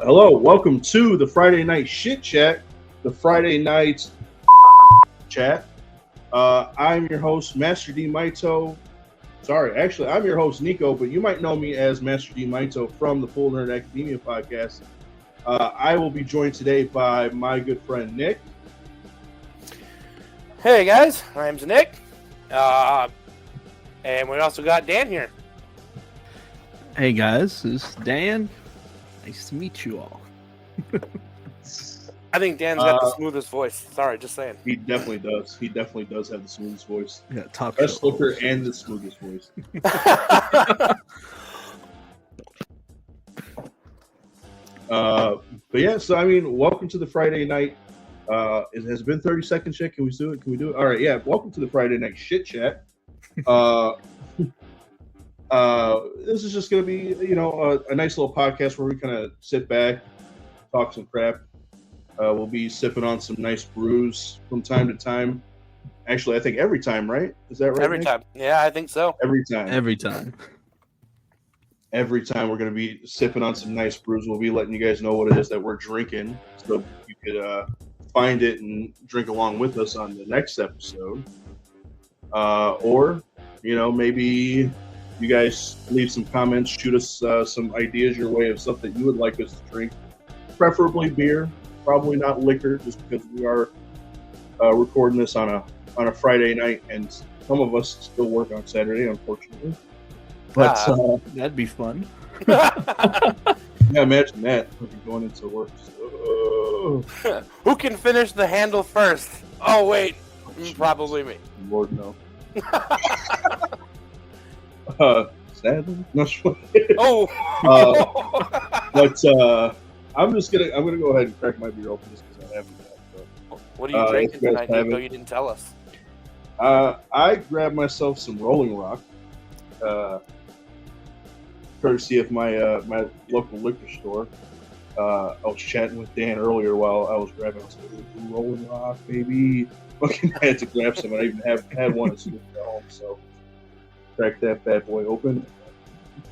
Hello, welcome to the Friday Night Shit Chat, the Friday Night Chat. I'm your host, Master D. Maito. I'm your host, Nikko, but you might know me as Master D. Maito from the Full Nerd Academia podcast. I will be joined today by my good friend, Nick. Hey guys, my name's Nick. And we also got Dan here. Hey guys, this is Dan. Nice to meet you all. I think Dan's got the smoothest voice. Sorry, just saying. He definitely does. He definitely does have the smoothest voice. Yeah, top best looker and the smoothest voice. But yeah, so I mean, welcome to the Friday night. It has been 30 seconds yet. Can we do it? All right, yeah. Welcome to the Friday Night Shit Chat. This is just going to be, a nice little podcast where we kind of sit back, talk some crap. We'll be sipping on some nice brews from time to time. Actually, I think every time, right? Is that right? Every time. Yeah, I think so. Every time. Every time we're going to be sipping on some nice brews. We'll be letting you guys know what it is that we're drinking, so you could find it and drink along with us on the next episode. Or, maybe you guys leave some comments, shoot us some ideas your way of stuff that you would like us to drink. Preferably beer, probably not liquor, just because we are recording this on a Friday night, and some of us still work on Saturday, unfortunately. But that'd be fun. Yeah, imagine that going into work. Who can finish the handle first? Oh wait, probably me. Lord no. Sadly, not sure. Oh. But I'm gonna go ahead and crack my beer open just because I haven't yet. So. What are you drinking tonight, Nico? You didn't tell us. I grabbed myself some Rolling Rock, courtesy of my local liquor store. I was chatting with Dan earlier while I was grabbing. I was like, Rolling Rock, baby. Fucking had to grab some. I even had one as soon as I got home. So crack that bad boy open.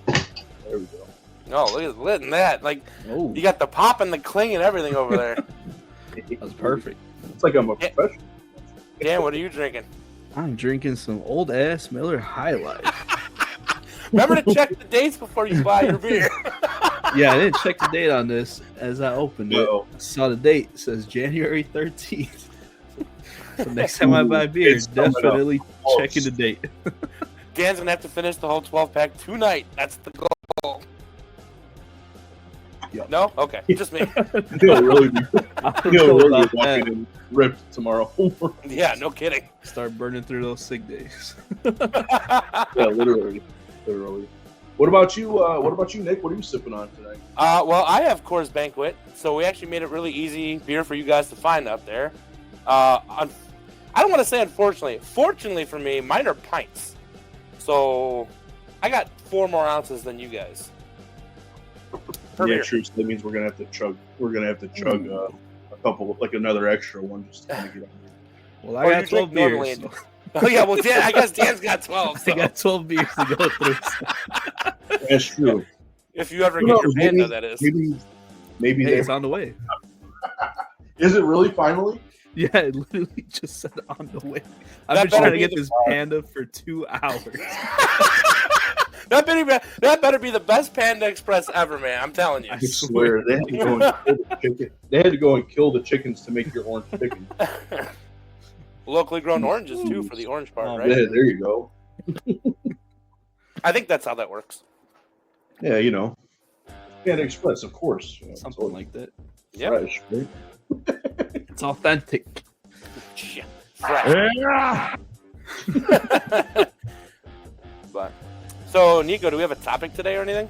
There we go. Oh, look at that! Like, you got the pop and the cling and everything over there. That's perfect. It's like I'm a professional. Dan, what are you drinking? I'm drinking some old ass Miller High Life. Remember to check the dates before you buy your beer. Yeah, I didn't check the date on this as I opened it. I saw the date. It says January 13th. So next time I buy beer, definitely checking the date. Dan's going to have to finish the whole 12-pack tonight. That's the goal. Yep. No? Okay. Just me. He'll really be walking in ripped tomorrow. Yeah, no kidding. Start burning through those sick days. Yeah, literally. What about you, Nick? What are you sipping on tonight? Well, I have Coors Banquet, so we actually made it really easy beer for you guys to find out there. I don't want to say unfortunately. Fortunately for me, mine are pints. So I got 4 more ounces than you guys. Yeah, true. So that means we're gonna have to chug. A couple, like another extra one, just to kind of get on. Well, I got 12 beers. So. Oh yeah, well, Dan, I guess Dan's got 12. So. I got 12 beers to go through. That's true. If you ever get your panda, that is. Maybe hey, it's on the way. Is it really finally? Yeah, it literally just said on the way. I've been trying to get this panda for 2 hours. That better be the best Panda Express ever, man. I'm telling you. I swear they had to go and kill the chicken. They had to go and kill the chickens to make your orange chicken. Locally grown oranges too for the orange part, right? Yeah, there you go. I think that's how that works. Yeah, Panda Express, of course. Something like that. Yeah, fresh, right? It's authentic. Yeah. Fresh. But. So, Nico, do we have a topic today or anything?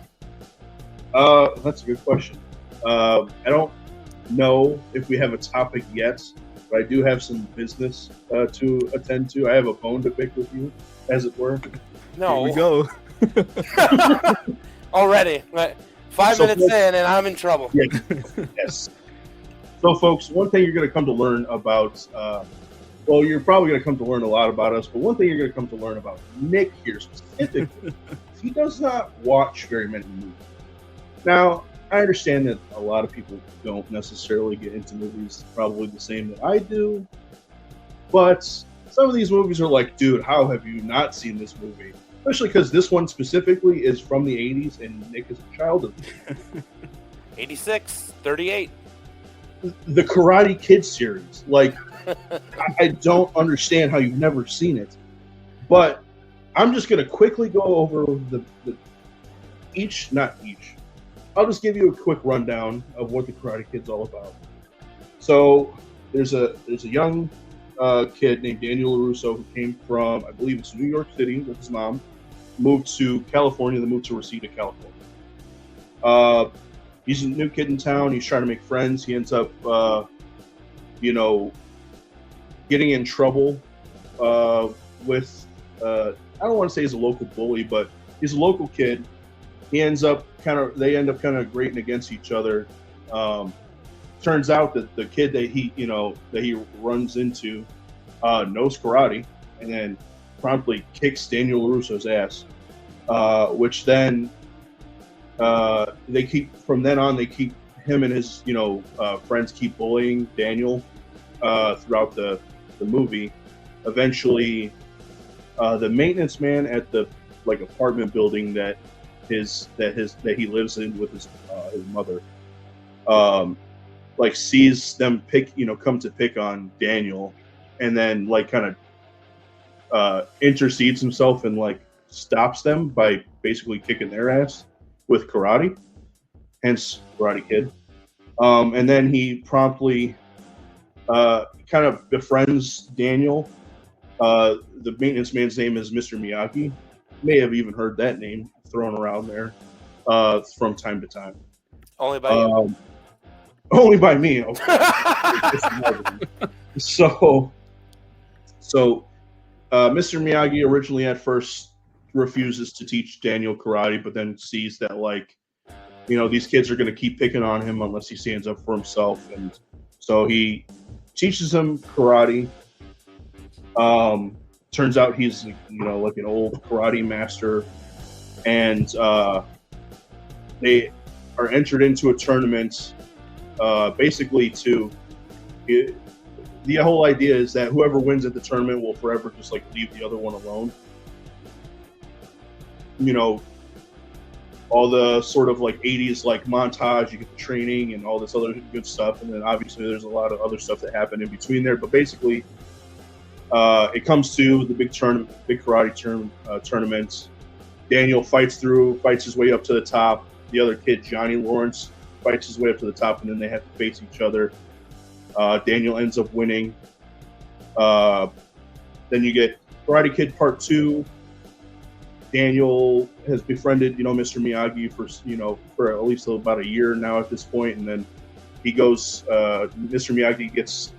That's a good question. I don't know if we have a topic yet, but I do have some business to attend to. I have a bone to pick with you, as it were. No. Here we go. Already. Right. 5 minutes in, and I'm in trouble. Yeah. Yes. So, folks, one thing you're going to come to learn about, you're probably going to come to learn a lot about us, but one thing you're going to come to learn about Nick here specifically, he does not watch very many movies. Now, I understand that a lot of people don't necessarily get into movies probably the same that I do, but some of these movies are like, dude, how have you not seen this movie? Especially because this one specifically is from the 80s and Nick is a child of 86, 38. the Karate Kid series. Like, I don't understand how you've never seen it. But I'm just going to quickly go over I'll just give you a quick rundown of what the Karate Kid's all about. So there's a young kid named Daniel LaRusso who came from, I believe it's New York City with his mom, moved to California, then moved to Reseda, California. He's a new kid in town. He's trying to make friends. He ends up, getting in trouble with, I don't want to say he's a local bully, but he's a local kid. They end up kind of grating against each other. Turns out that the kid that he runs into knows karate, and then promptly kicks Daniel LaRusso's ass. Which then they keep him and his friends keep bullying Daniel throughout the movie. Eventually, the maintenance man at the apartment building that he lives in with his mother, sees them come to pick on Daniel, and then kind of intercedes himself and stops them by basically kicking their ass with karate, hence Karate Kid. And then he promptly kind of befriends Daniel. The maintenance man's name is Mr. Miyagi. May have even heard that name thrown around there from time to time. Only by you. Only by me. Okay. So Mr. Miyagi originally at first refuses to teach Daniel karate, but then sees that these kids are going to keep picking on him unless he stands up for himself, and so he teaches him karate. Turns out he's an old karate master, and they are entered into a tournament. Basically, the whole idea is that whoever wins at the tournament will forever just leave the other one alone. All the sort of 80s montage, you get the training and all this other good stuff, and then obviously there's a lot of other stuff that happen in between there. But basically, it comes to the big karate tournament. Daniel fights his way up to the top. The other kid, Johnny Lawrence, fights his way up to the top, and then they have to face each other. Daniel ends up winning. Then you get Karate Kid Part 2. Daniel has befriended, Mr. Miyagi for at least about a year now at this point, and then he goes. Mr. Miyagi gets,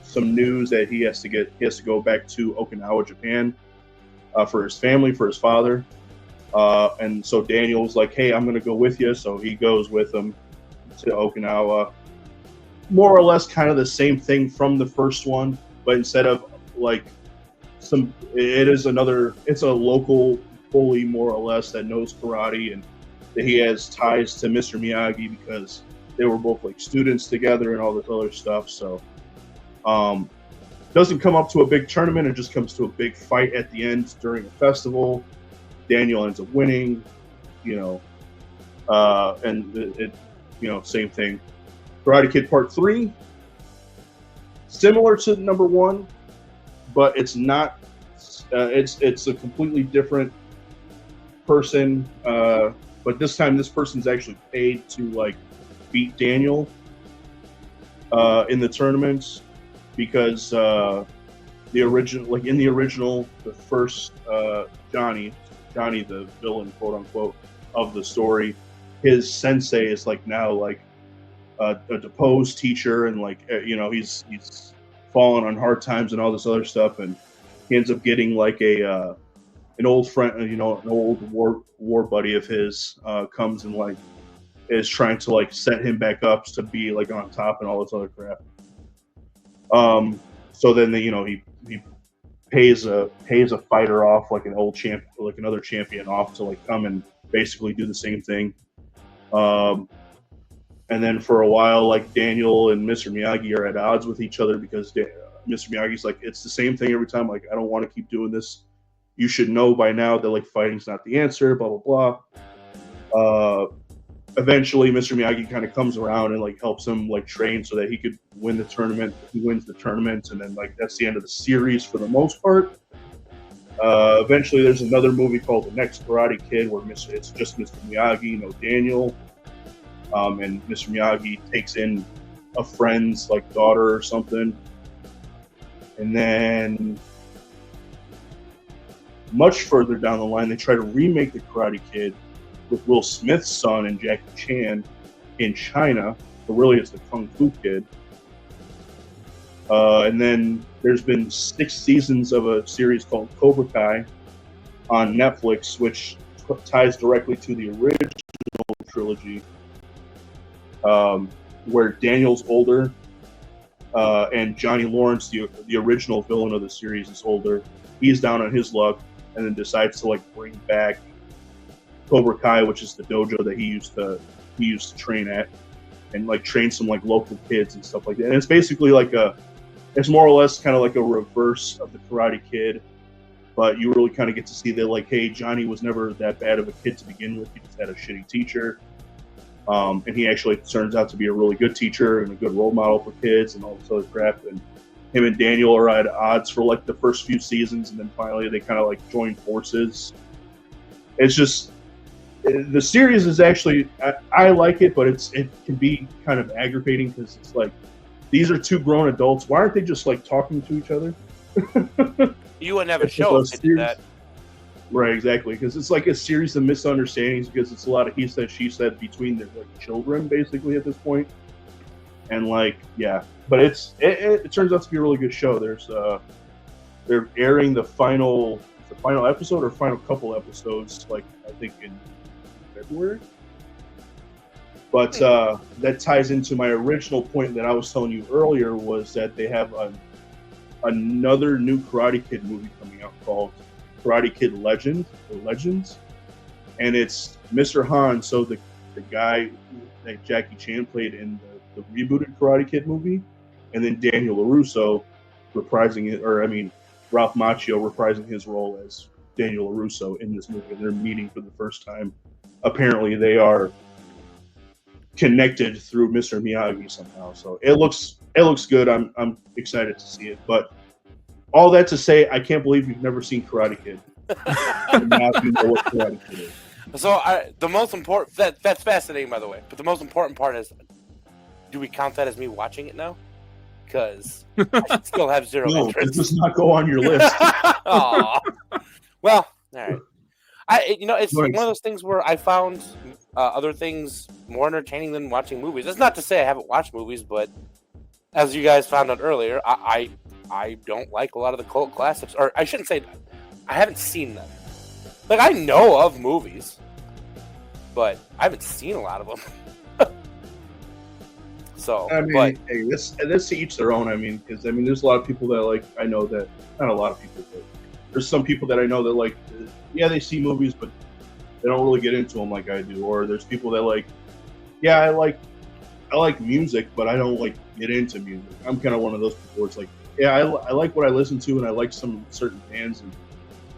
some news that he has to go back to Okinawa, Japan, for his family, for his father, and so Daniel's like, "Hey, I'm going to go with you," so he goes with him to Okinawa. More or less, kind of the same thing from the first one, but instead of it's a local bully more or less that knows karate, and that he has ties to Mr. Miyagi because they were both students together and all this other stuff. So doesn't come up to a big tournament, it just comes to a big fight at the end during a festival. Daniel ends up winning, and it same thing. Karate Kid Part 3, similar to number 1, but it's not. It's a completely different person, but this time this person's actually paid to beat Daniel in the tournaments, because the first Johnny, the villain, quote unquote, of the story, his sensei is now a deposed teacher, and he's fallen on hard times and all this other stuff, and he ends up getting an old friend, an old war buddy of his comes and is trying to set him back up to be on top and all this other crap. So then he pays a fighter off, an old champ, another champion off to come and basically do the same thing. And then for a while, like Daniel and Mr. Miyagi are at odds with each other because Mr. Miyagi's like, it's the same thing every time. Like, I don't want to keep doing this. You should know by now that like fighting's not the answer. Blah blah blah. Eventually, Mr. Miyagi kind of comes around and like helps him like train so that he could win the tournament. He wins the tournament, and then like that's the end of the series for the most part. Eventually, there's another movie called The Next Karate Kid where it's just Mr. Miyagi, no Daniel. And Mr. Miyagi takes in a friend's like daughter or something. And then much further down the line, they try to remake The Karate Kid with Will Smith's son and Jackie Chan in China. But really, it's the Kung Fu Kid. And then there's been 6 seasons of a series called Cobra Kai on Netflix, which ties directly to the original trilogy. Where Daniel's older, and Johnny Lawrence, the original villain of the series, is older. He's down on his luck, and then decides to like bring back Cobra Kai, which is the dojo that he used to train at, and like train some like local kids and stuff like that. And it's basically like it's more or less kind of like a reverse of the Karate Kid, but you really kind of get to see that like, hey, Johnny was never that bad of a kid to begin with. He just had a shitty teacher. And he actually turns out to be a really good teacher and a good role model for kids and all this other crap. And him and Daniel are at odds for like the first few seasons, and then finally they kind of like join forces. It's just the series is actually I like it, but it can be kind of aggravating because it's like these are 2 grown adults. Why aren't they just like talking to each other? You would never show if they did that. Right, exactly, because it's like a series of misunderstandings because it's a lot of he said, she said between the like, children, basically, at this point. And, like, yeah. But it turns out to be a really good show. They're airing the final episode or final couple episodes, like, I think in February. But that ties into my original point that I was telling you earlier was that they have another new Karate Kid movie coming out called Karate Kid Legends, and it's Mr. Han, so the guy that Jackie Chan played in the rebooted Karate Kid movie, and then Daniel LaRusso reprising it, or I mean Ralph Macchio reprising his role as Daniel LaRusso in this movie, and they're meeting for the first time. Apparently, they are connected through Mr. Miyagi somehow, so it looks good. I'm excited to see it, but. All that to say, I can't believe you've never seen Karate Kid. Now you know what Karate Kid is. So the most important that's fascinating, by the way. But the most important part is, do we count that as me watching it now? Because I should still have zero interest. No, it does not go on your list. Aw. Well, all right. It's one of those things where I found other things more entertaining than watching movies. That's not to say I haven't watched movies, but as you guys found out earlier, I don't like a lot of the cult classics, or I shouldn't say that. I haven't seen them. Like, I know of movies, but I haven't seen a lot of them. So, I mean, hey, this to each their own. I mean, because I mean, there's a lot of people that like. I know that not a lot of people, but there's some people that I know that like. Yeah, they see movies, but they don't really get into them like I do. Or there's people that like. Yeah, I like music, but I don't like get into music. I'm kind of one of those people where it's like. Yeah, I like what I listen to, and I like some certain bands, and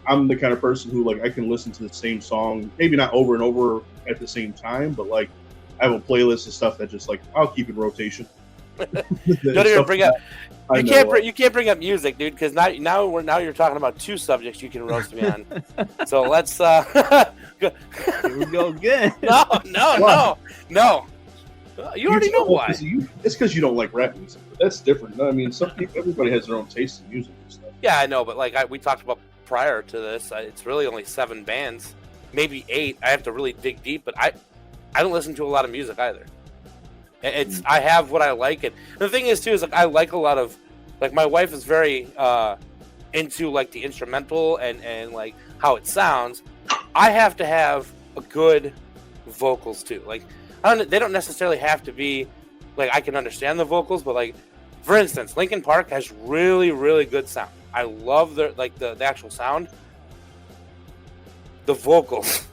I'm the kind of person who, like, I can listen to the same song, maybe not over and over at the same time, but, like, I have a playlist of stuff that just, like, I'll keep in rotation. Don't even bring up... You can't bring up music, dude, because now you're talking about 2 subjects you can roast me on. So let's... Here we go again. No. You already know why. It's because you don't like rap music. But that's different. I mean, everybody has their own taste in music and stuff. Yeah, I know, but like we talked about prior to this, it's really only 7 bands, maybe 8. I have to really dig deep, but I don't listen to a lot of music either. I have what I like, and the thing is too is like I like a lot of like my wife is very into like the instrumental and like how it sounds. I have to have a good vocals too, like. They don't necessarily have to be like I can understand the vocals, but like for instance, Linkin Park has really, really good sound. I love the actual sound. The vocals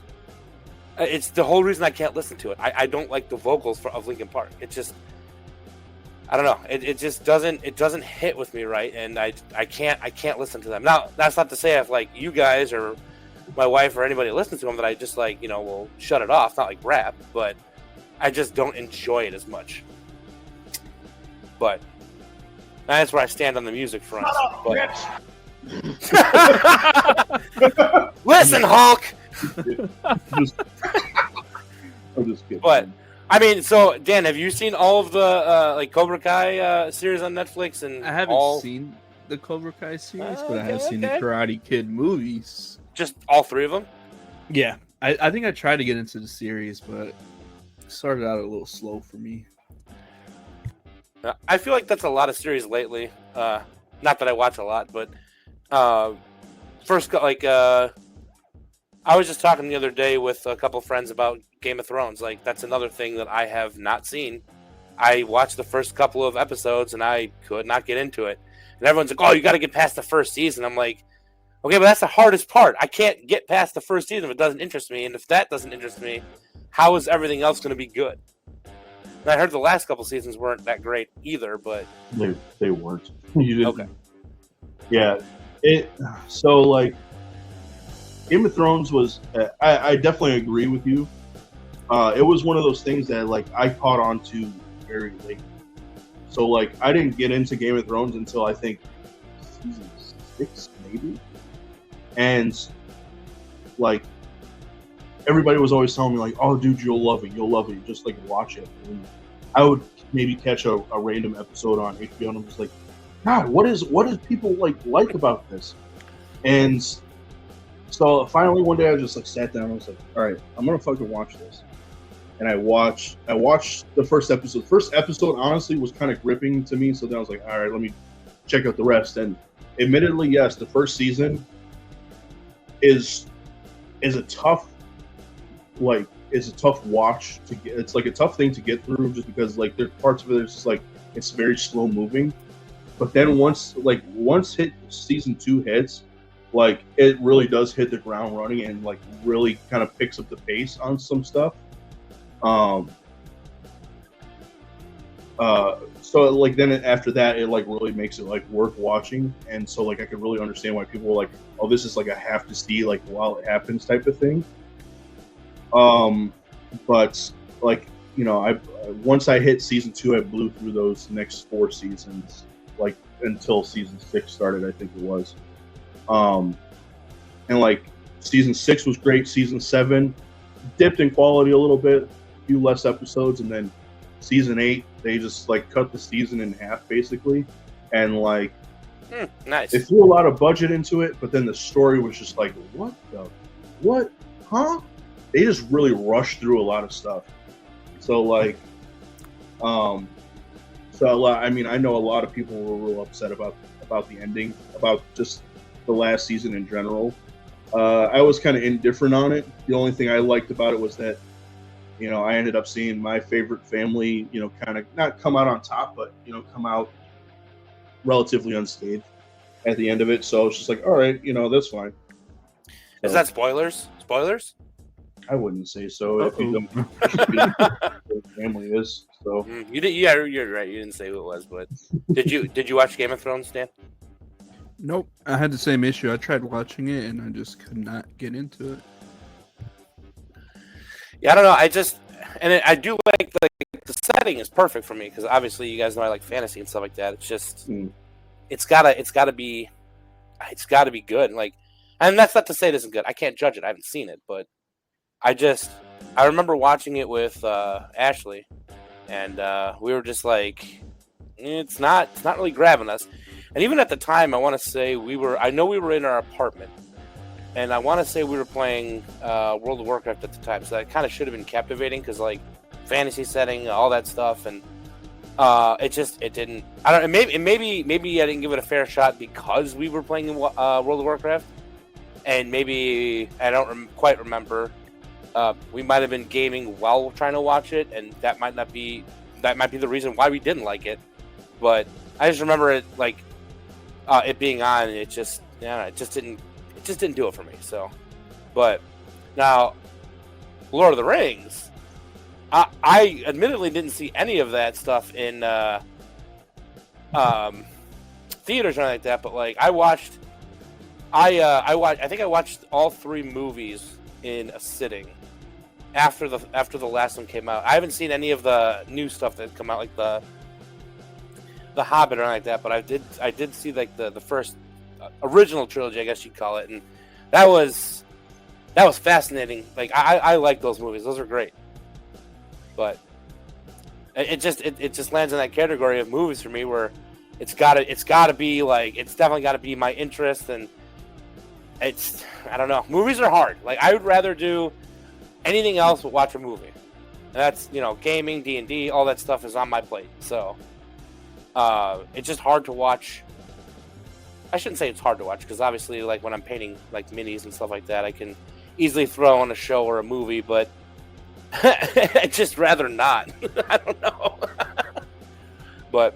It's the whole reason I can't listen to it. I don't like the vocals of Linkin Park. It just, I don't know. It just doesn't hit with me right, and I can't listen to them. Now that's not to say if like you guys or my wife or anybody listens to them that I just like will shut it off. Not like rap, but I just don't enjoy it as much. But that's where I stand on the music front. Listen, Hulk. I'm just kidding. But I mean, so Dan, have you seen all of the like Cobra Kai series on Netflix? And I haven't seen the Cobra Kai series, but I have seen the Karate Kid movies. Just all three of them? Yeah, I think I tried to get into the series, but it started out a little slow for me. I feel like that's a lot of series lately. Not that I watch a lot, but first, like, I was just talking the other day with a couple friends about Game of Thrones. Like, that's another thing that I have not seen. I watched the first couple of episodes, and I could not get into it. And everyone's like, oh, you got to get past the first season. I'm like, okay, but that's the hardest part. I can't get past the first season if it doesn't interest me. And if that doesn't interest me, how is everything else going to be good? And I heard the last couple seasons weren't that great either, but... They weren't. You didn't. Okay. Yeah. So, like, Game of Thrones was... I definitely agree with you. It was one of those things that, like, I caught on to very late. So, like, I didn't get into Game of Thrones until, I think, season 6, maybe? And, like, everybody was always telling me, like, oh, dude, you'll love it. You'll love it. Just, like, watch it. And I would maybe catch a random episode on HBO, and I'm just like, God, what is people, like about this? And so finally one day I just, like, sat down and I was like, all right, I'm going to fucking watch this. And I watched the first episode. First episode, honestly, was kind of gripping to me. So then I was like, all right, let me check out the rest. And admittedly, yes, the first season is a tough watch to get. It's like a tough thing to get through just because like there's parts of it it's just like it's very slow moving. But then once hit season 2 hits, like it really does hit the ground running and like really kind of picks up the pace on some stuff. So like then after that it like really makes it like worth watching, and so like I could really understand why people were like, oh, this is like a have to see like while it happens type of thing. But like I once I hit season 2, I blew through those next 4 seasons like until season 6 started, I think it was. And like season 6 was great. Season 7 dipped in quality a little bit, a few less episodes, and then season 8 they just like cut the season in half basically, and like nice. They threw a lot of budget into it, but then the story was just like they just really rushed through a lot of stuff. So like I mean, I know a lot of people were real upset about the ending, about just the last season in general. I was kind of indifferent on it. The only thing I liked about it was that I ended up seeing my favorite family, kind of not come out on top, but, come out relatively unscathed at the end of it. So it's just like, all right, that's fine. So, is that spoilers? Spoilers? I wouldn't say so. If you don't know what family is. So you did, yeah, you're right. You didn't say who it was, but did you watch Game of Thrones, Dan? Nope. I had the same issue. I tried watching it and I just could not get into it. Yeah, I don't know. I do like the setting is perfect for me because obviously you guys know I like fantasy and stuff like that. It's just it's gotta be good. And that's not to say it isn't good. I can't judge it. I haven't seen it, but I remember watching it with Ashley, and we were just like, it's not really grabbing us. And even at the time, I want to say we were in our apartment. And I want to say we were playing World of Warcraft at the time, so that kind of should have been captivating because, like, fantasy setting, all that stuff, and it didn't. I don't. Maybe I didn't give it a fair shot because we were playing World of Warcraft, and maybe I don't quite remember. We might have been gaming while trying to watch it, and that might be the reason why we didn't like it. But I just remember it it being on, and it just didn't do it for me. So, but now Lord of the Rings. I admittedly didn't see any of that stuff in theaters or anything like that, but like I think I watched all 3 movies in a sitting after the last one came out. I haven't seen any of the new stuff that come out, like the Hobbit or anything like that, but I did see like the first original trilogy, I guess you'd call it, and that was fascinating. Like I like those movies; those are great. But it just lands in that category of movies for me where it's gotta be like, it's definitely gotta be my interest, and it's, I don't know. Movies are hard. Like I would rather do anything else but watch a movie. And that's, gaming, D&D, all that stuff is on my plate. So it's just hard to watch. I shouldn't say it's hard to watch, because obviously, like when I'm painting like minis and stuff like that, I can easily throw on a show or a movie, but I'd just rather not. I don't know. But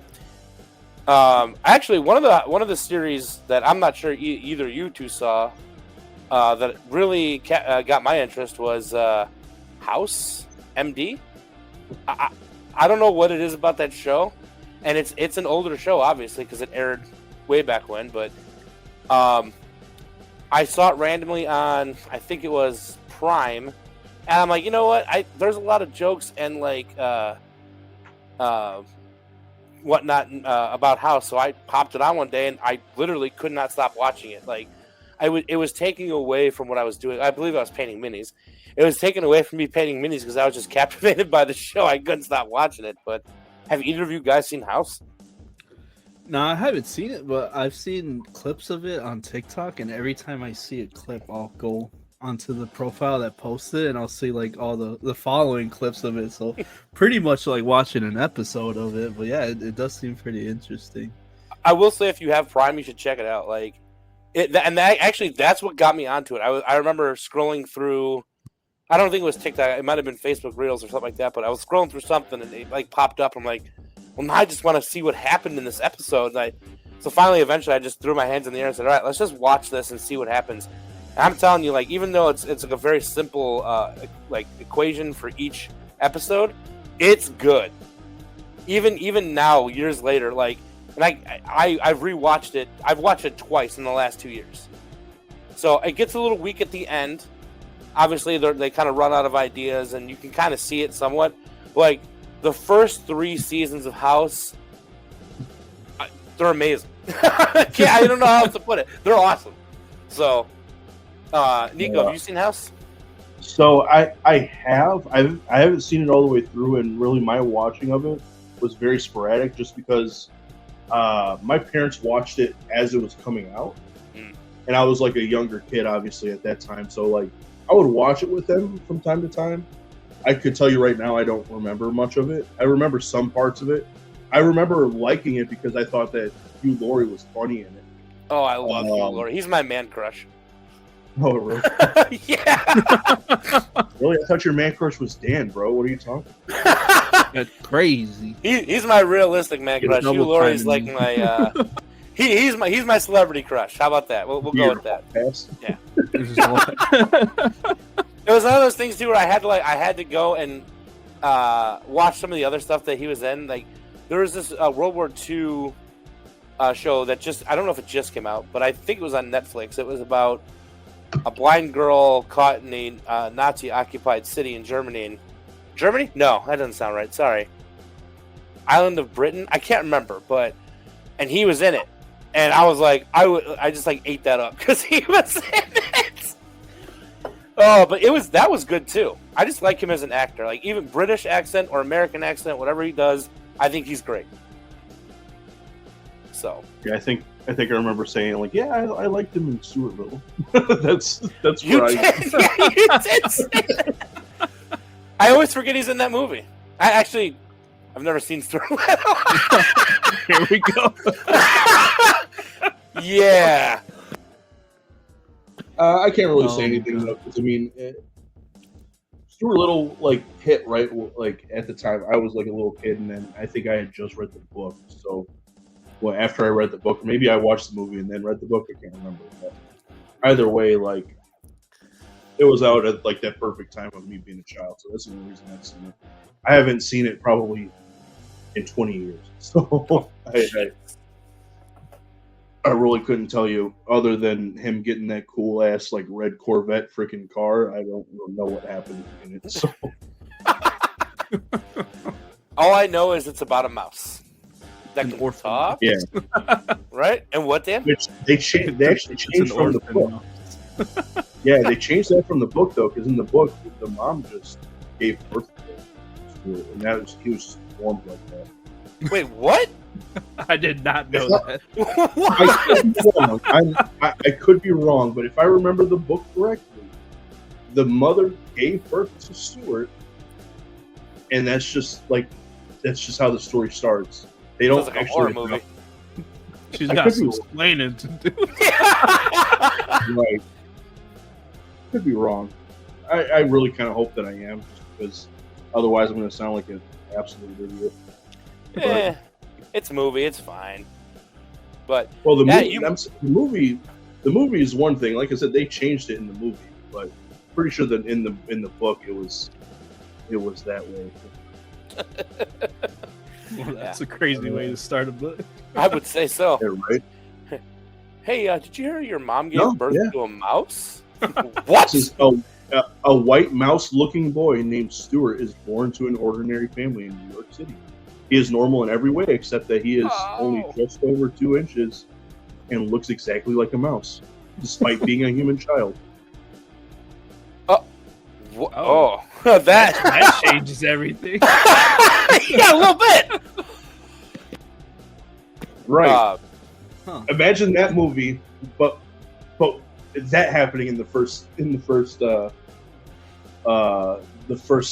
actually, one of the series that I'm not sure either you two saw that really got my interest was House MD. I don't know what it is about that show, and it's an older show, obviously, because it aired way back when. But I saw it randomly on, I think it was Prime. And I'm like, you know what? There's a lot of jokes and like whatnot about House. So I popped it on one day, and I literally could not stop watching it. Like, it was taking away from what I was doing. I believe I was painting minis. It was taken away from me painting minis because I was just captivated by the show. I couldn't stop watching it. But have either of you guys seen House? No, I haven't seen it, but I've seen clips of it on TikTok, and every time I see a clip, I'll go onto the profile that posted, and I'll see like all the following clips of it. So pretty much like watching an episode of it. But yeah, it does seem pretty interesting. I will say, if you have Prime, you should check it out. Like, that's what got me onto it. I remember scrolling through. I don't think it was TikTok. It might have been Facebook Reels or something like that. But I was scrolling through something, and it like popped up. I'm like, well, now I just want to see what happened in this episode. So finally, eventually, I just threw my hands in the air and said, all right, let's just watch this and see what happens. And I'm telling you, like, even though it's like a very simple like equation for each episode, it's good. Even now, years later, like, and I've rewatched it. I've watched it twice in the last 2 years. So it gets a little weak at the end. Obviously, they kind of run out of ideas, and you can kind of see it somewhat. Like, the first 3 seasons of House, they're amazing. I don't know how else to put it. They're awesome. So, Nikko, have you seen House? So I haven't seen it all the way through, and really my watching of it was very sporadic, just because my parents watched it as it was coming out, and I was like a younger kid, obviously, at that time. So like I would watch it with them from time to time. I could tell you right now, I don't remember much of it. I remember some parts of it. I remember liking it because I thought that Hugh Laurie was funny in it. Oh, I love Hugh Laurie. He's my man crush. Oh, really? Yeah. Really? I thought your man crush was Dan, bro. What are you talking? That's crazy. He's my realistic man crush. Hugh Laurie's like my he's my celebrity crush. How about that? We'll go with that. Yeah. It was one of those things too where I had to go and watch some of the other stuff that he was in. Like, there was this World War II show that I don't know if it just came out, but I think it was on Netflix. It was about a blind girl caught in a Nazi-occupied city in Germany. Germany? No, that doesn't sound right. Sorry. Island of Britain? I can't remember, and he was in it. And I was like, I just like ate that up because he was in it. Oh, but that was good too. I just like him as an actor. Like, even British accent or American accent, whatever he does, I think he's great. So yeah, I think I remember saying like, yeah, I liked him in Stuart Little. that's you where did. Yeah, you did say that. I always forget he's in that movie. I've never seen Stuart Little. Here we go. Yeah. I can't really say anything though, because I mean, Stuart Little like hit right like at the time. I was like a little kid, and then I think I had just read the book. So, well, after I read the book, maybe I watched the movie and then read the book. I can't remember. But either way, like it was out at like that perfect time of me being a child, so that's the only reason I've seen it. I haven't seen it probably in 20 years, so I really couldn't tell you other than him getting that cool ass like red Corvette freaking car. I don't know what happened in it. So all I know is it's about a mouse that An can orphan. talk, yeah, right? And what, Dan? which they actually changed from the book. Yeah, they changed that from the book though, because in the book the mom just gave birth to it, and he was just formed like that. Wait, what? I did not know that. I could be wrong, but if I remember the book correctly, the mother gave birth to Stuart, and that's just how the story starts. They don't Sounds like a actually horror movie. She's I got could some be- explaining to do. Right. Could be wrong. I really kind of hope that I am, just because otherwise I'm going to sound like an absolute idiot. It's a movie. It's fine. But Well, the yeah, movie is one thing. Like I said, they changed it in the movie, but pretty sure that in the book it was that way. Well, that's a crazy way to start a book. I would say so. Yeah, right. Hey, did you hear your mom gave No, birth yeah. to a mouse? What? This is a white mouse-looking boy named Stuart is born to an ordinary family in New York City. He is normal in every way except that he is only just over 2 inches and looks exactly like a mouse, despite being a human child. Oh, that That changes everything. yeah, a little bit. Right. Huh. Imagine that movie, but that happening in the first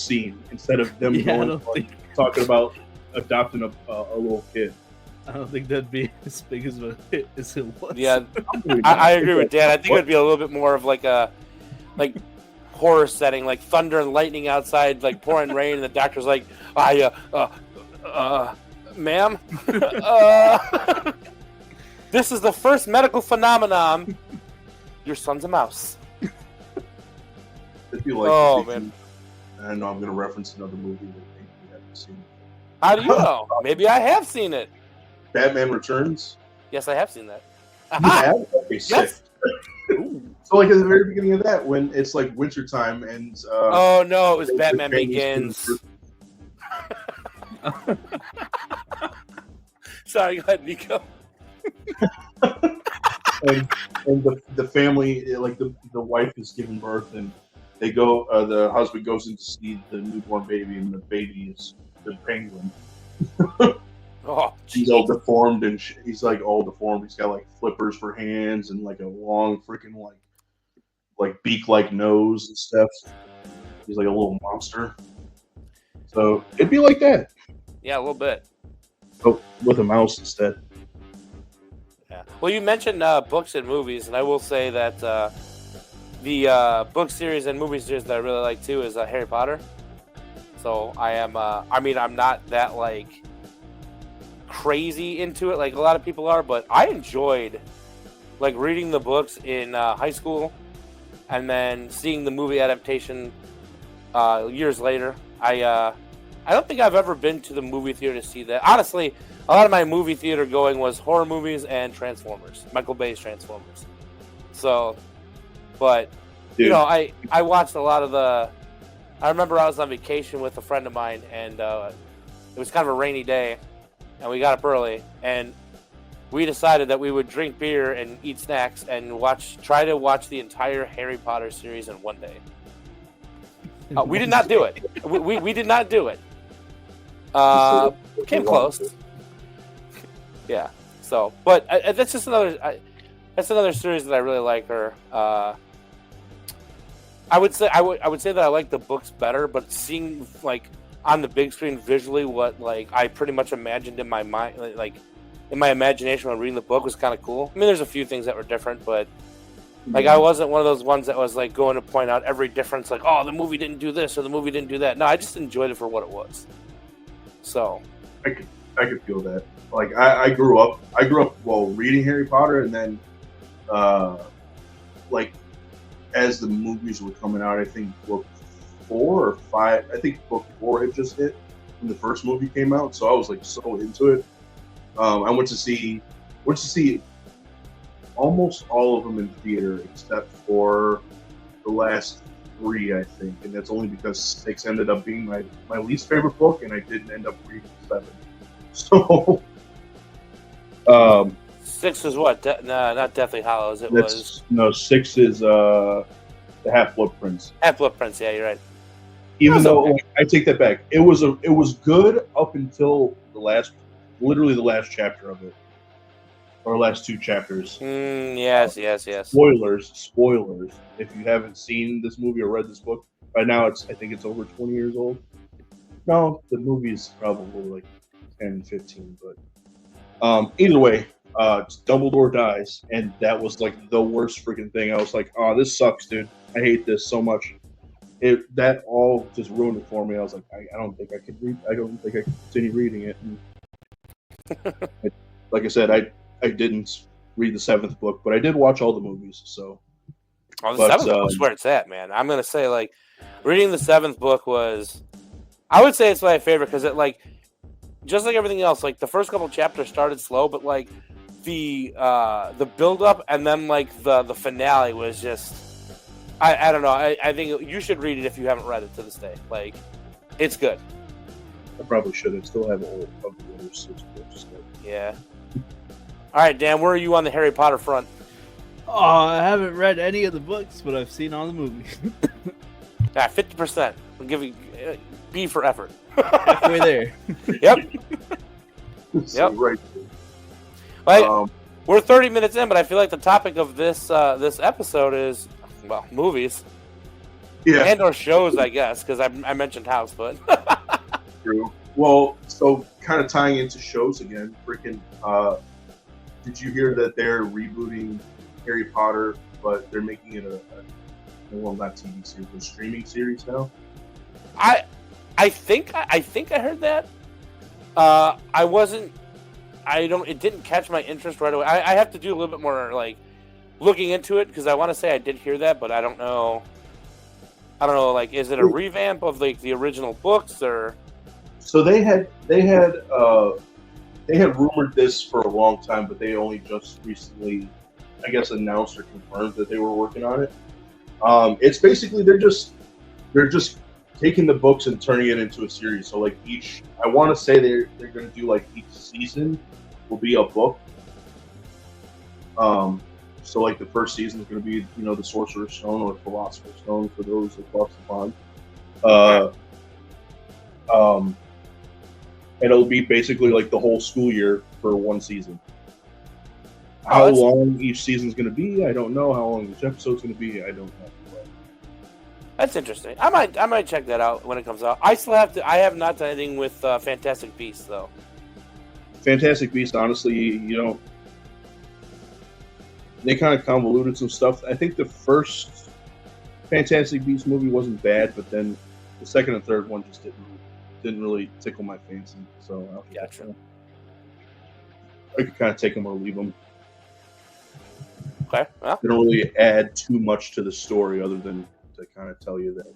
scene instead of them talking about adopting a little kid. I don't think that'd be as big as a hit as it was. Yeah, I agree with Dan. I think it'd be a little bit more of like a horror setting, like thunder and lightning outside, like pouring rain, and the doctor's like, ma'am, this is the first medical phenomenon. Your son's a mouse. It'd be like, Oh, man. I know I'm going to reference another movie that maybe you haven't seen. How do you know? Maybe I have seen it. Batman Returns. Yes, I have seen that. You Aha! have? Okay, sick. Yes. So, like at the very beginning of that, when it's like wintertime and Oh no, it was the Batman family's Begins. giving Sorry, go ahead, Nico. and the family, like the wife is giving birth, and they go. The husband goes in to see the newborn baby, and the baby is the penguin. Oh, He's all deformed, and he's like all deformed. He's got like flippers for hands and like a long freaking like beak-like nose and stuff. He's like a little monster. So it'd be like that, yeah, a little bit. but with a mouse instead. Yeah. Well, you mentioned books and movies, and I will say that the book series and movie series that I really like too is Harry Potter. So I am. I'm not that like crazy into it like a lot of people are, but I enjoyed like reading the books in high school, and then seeing the movie adaptation years later. I don't think I've ever been to the movie theater to see that. Honestly, a lot of my movie theater going was horror movies and Transformers, Michael Bay's Transformers. So, but Dude. you know, I watched a lot of the. I remember I was on vacation with a friend of mine, and it was kind of a rainy day, and we got up early, and we decided that we would drink beer and eat snacks and try to watch the entire Harry Potter series in one day. We did not do it. We did not do it. Came close. Yeah. So, but that's just another series that I really like. Or I would say that I like the books better, but seeing like on the big screen visually what like I pretty much imagined in my mind, like in my imagination when reading the book was kind of cool. I mean, there's a few things that were different, but like I wasn't one of those ones that was like going to point out every difference, like, oh, the movie didn't do this or the movie didn't do that. No, I just enjoyed it for what it was. So I could feel that. Like I grew up while reading Harry Potter, and then like as the movies were coming out, I think book 4 or 5. I think book 4 had just hit when the first movie came out, so I was like so into it. I went to see almost all of them in theater except for the last 3, I think, and that's only because 6 ended up being my least favorite book, and I didn't end up reading 7. So, 6 is what? No, not Deathly Hallows. It was 6 is the Half-Blood Prince. Half-Blood Prince. Yeah, you're right. Even though I take that back, it was good up until literally the last chapter of it, or last 2 chapters. Yes. Spoilers. If you haven't seen this movie or read this book by now, I think it's over 20 years old. No, the movie is probably like 10, 15, but either way, Dumbledore dies, and that was like the worst freaking thing. I was like, oh, this sucks, dude. I hate this so much. That all just ruined it for me. I was like, I don't think I could read. I don't think I could continue reading it. And like I said, I didn't read the 7th book, but I did watch all the movies. So, the 7th book's where it's at, man. I'm gonna say, like, reading the 7th book was, I would say it's my favorite because it, like, just like everything else, like the first couple chapters started slow, but like the build up and then like the finale was just, I don't know. I think you should read it if you haven't read it to this day. Like, it's good. I probably should. I still have all of the other 6 books. Yeah. All right, Dan, where are you on the Harry Potter front? Oh, I haven't read any of the books, but I've seen all the movies. 50%. I'll give you B for effort. Halfway there. Yep. So, right. Like, we're 30 minutes in, but I feel like the topic of this episode is, well, movies. Yeah. And or shows, I guess, because I mentioned House, but. True. Well, so kind of tying into shows again, freaking, did you hear that they're rebooting Harry Potter, but they're making it well, not TV series, but streaming series now? I think I heard that. It didn't catch my interest right away. I have to do a little bit more like looking into it because I want to say I did hear that, but I don't know. Like, is it a revamp of like the original books or? So they had rumored this for a long time, but they only just recently, I guess, announced or confirmed that they were working on it. It's basically they're just taking the books and turning it into a series. So like I want to say they're going to do like each season will be a book. So like the first season is going to be, the Sorcerer's Stone or Philosopher's Stone for those across the pond. And it'll be basically like the whole school year for one season. How long each season is going to be, I don't know. How long each episode is going to be, I don't know. That's interesting. I might check that out when it comes out. I have not done anything with Fantastic Beasts though. Fantastic Beasts, honestly, they kind of convoluted some stuff. I think the first Fantastic Beasts movie wasn't bad, but then the second and third one just didn't really tickle my fancy. So gotcha. I could kind of take them or leave them. Okay. Well. They don't really add too much to the story other than to kind of tell you that.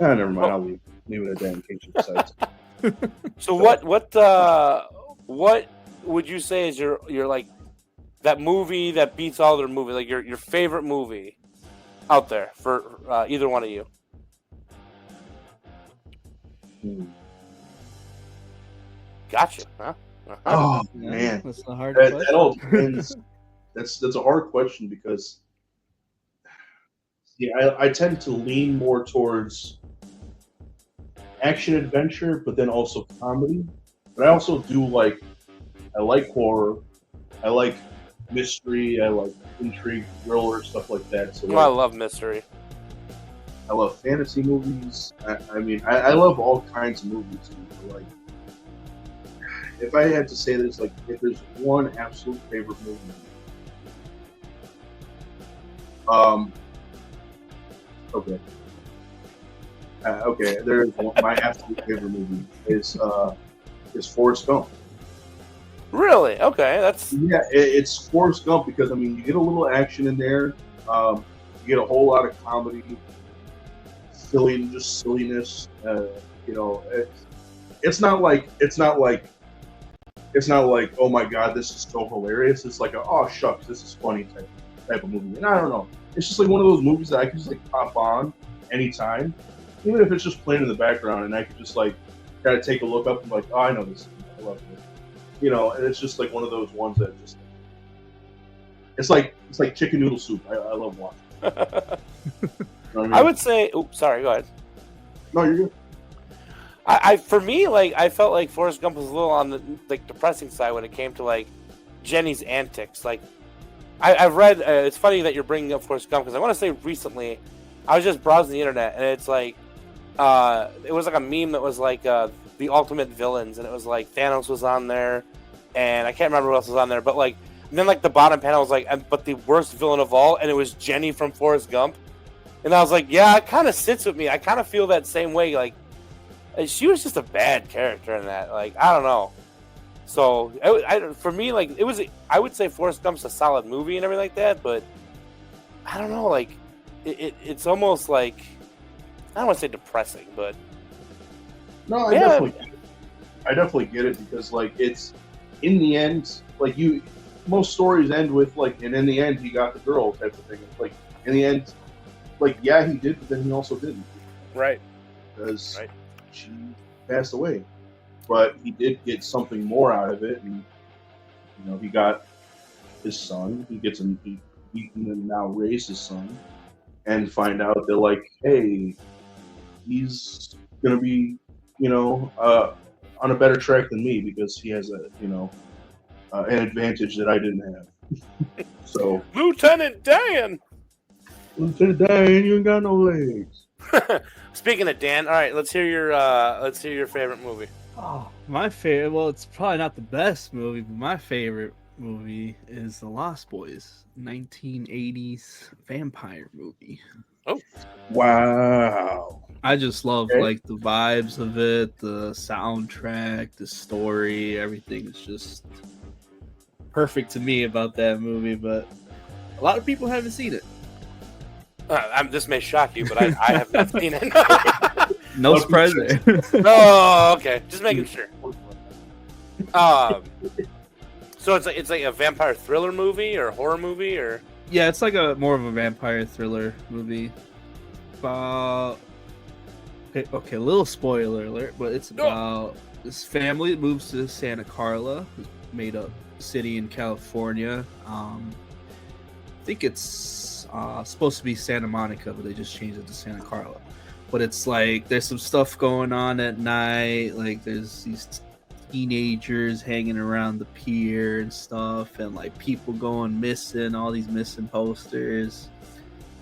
Never mind. I'll leave it at that in case you decide. So what would you say is your like that movie that beats all other movies, like your favorite movie out there for either one of you? Gotcha. Huh? Uh-huh. Oh man, that's a hard question. That all depends. That's a hard question because I tend to lean more towards action adventure, but then also comedy. But I also I like horror, I like mystery, I like intrigue, thriller, stuff like that. So I love mystery. I love fantasy movies. I love all kinds of movies. Like, if I had to say this, like, if there's one absolute favorite movie, there's one, my absolute favorite movie is Forrest Gump. Really? Okay, that's it's Forrest Gump because you get a little action in there. You get a whole lot of comedy, silliness. You know, it's not like oh my god, this is so hilarious. It's like oh shucks, this is funny type of movie. And I don't know, it's just like one of those movies that I can just like pop on anytime, even if it's just playing in the background, and I can just like kind of take a look up and like, oh, I know this. I love it. You know, and it's just like one of those ones that just it's like chicken noodle soup. I love watching. You know what I mean? I would say. Oops, sorry. Go ahead. No, you're good. For me, like I felt like Forrest Gump was a little on the like depressing side when it came to like Jenny's antics. Like I've read. It's funny that you're bringing up Forrest Gump because I want to say recently I was just browsing the internet and it's like it was like a meme that was like the ultimate villains, and it was like Thanos was on there, and I can't remember what else was on there, but like and then like the bottom panel was like but the worst villain of all, and it was Jenny from Forrest Gump, and I was like, yeah, it kind of sits with me. I kind of feel that same way. Like she was just a bad character in that. Like I don't know. So for me, like it was. I would say Forrest Gump's a solid movie and everything like that, but I don't know. Like it's almost like I don't want to say depressing, but no, I definitely get it because like it's in the end, like most stories end with like, and in the end he got the girl type of thing. It's like in the end, like yeah he did, but then he also didn't. Right. Because she passed away, but he did get something more out of it, and you know he got his son. He gets him, he can now raise his son, and find out that like, hey, he's gonna be, you know, on a better track than me because he has a, you know, an advantage that I didn't have. So, Lieutenant Dan, you ain't got no legs. Speaking of Dan, all right, let's hear your favorite movie. Oh, my favorite. Well, it's probably not the best movie, but my favorite movie is The Lost Boys, 1980s vampire movie. Oh, wow! I just love like the vibes of it, the soundtrack, the story, everything is just perfect to me about that movie. But a lot of people haven't seen it. This may shock you, but I have not seen it. No surprise there. Oh, okay. Just making sure. So it's like a vampire thriller movie or horror movie or yeah, it's like a more of a vampire thriller movie. Okay, a little spoiler alert, but it's about this family that moves to Santa Carla, made up city in California. I think it's supposed to be Santa Monica, but they just changed it to Santa Carla. But it's like there's some stuff going on at night. Like there's these teenagers hanging around the pier and stuff, and like people going missing, all these missing posters.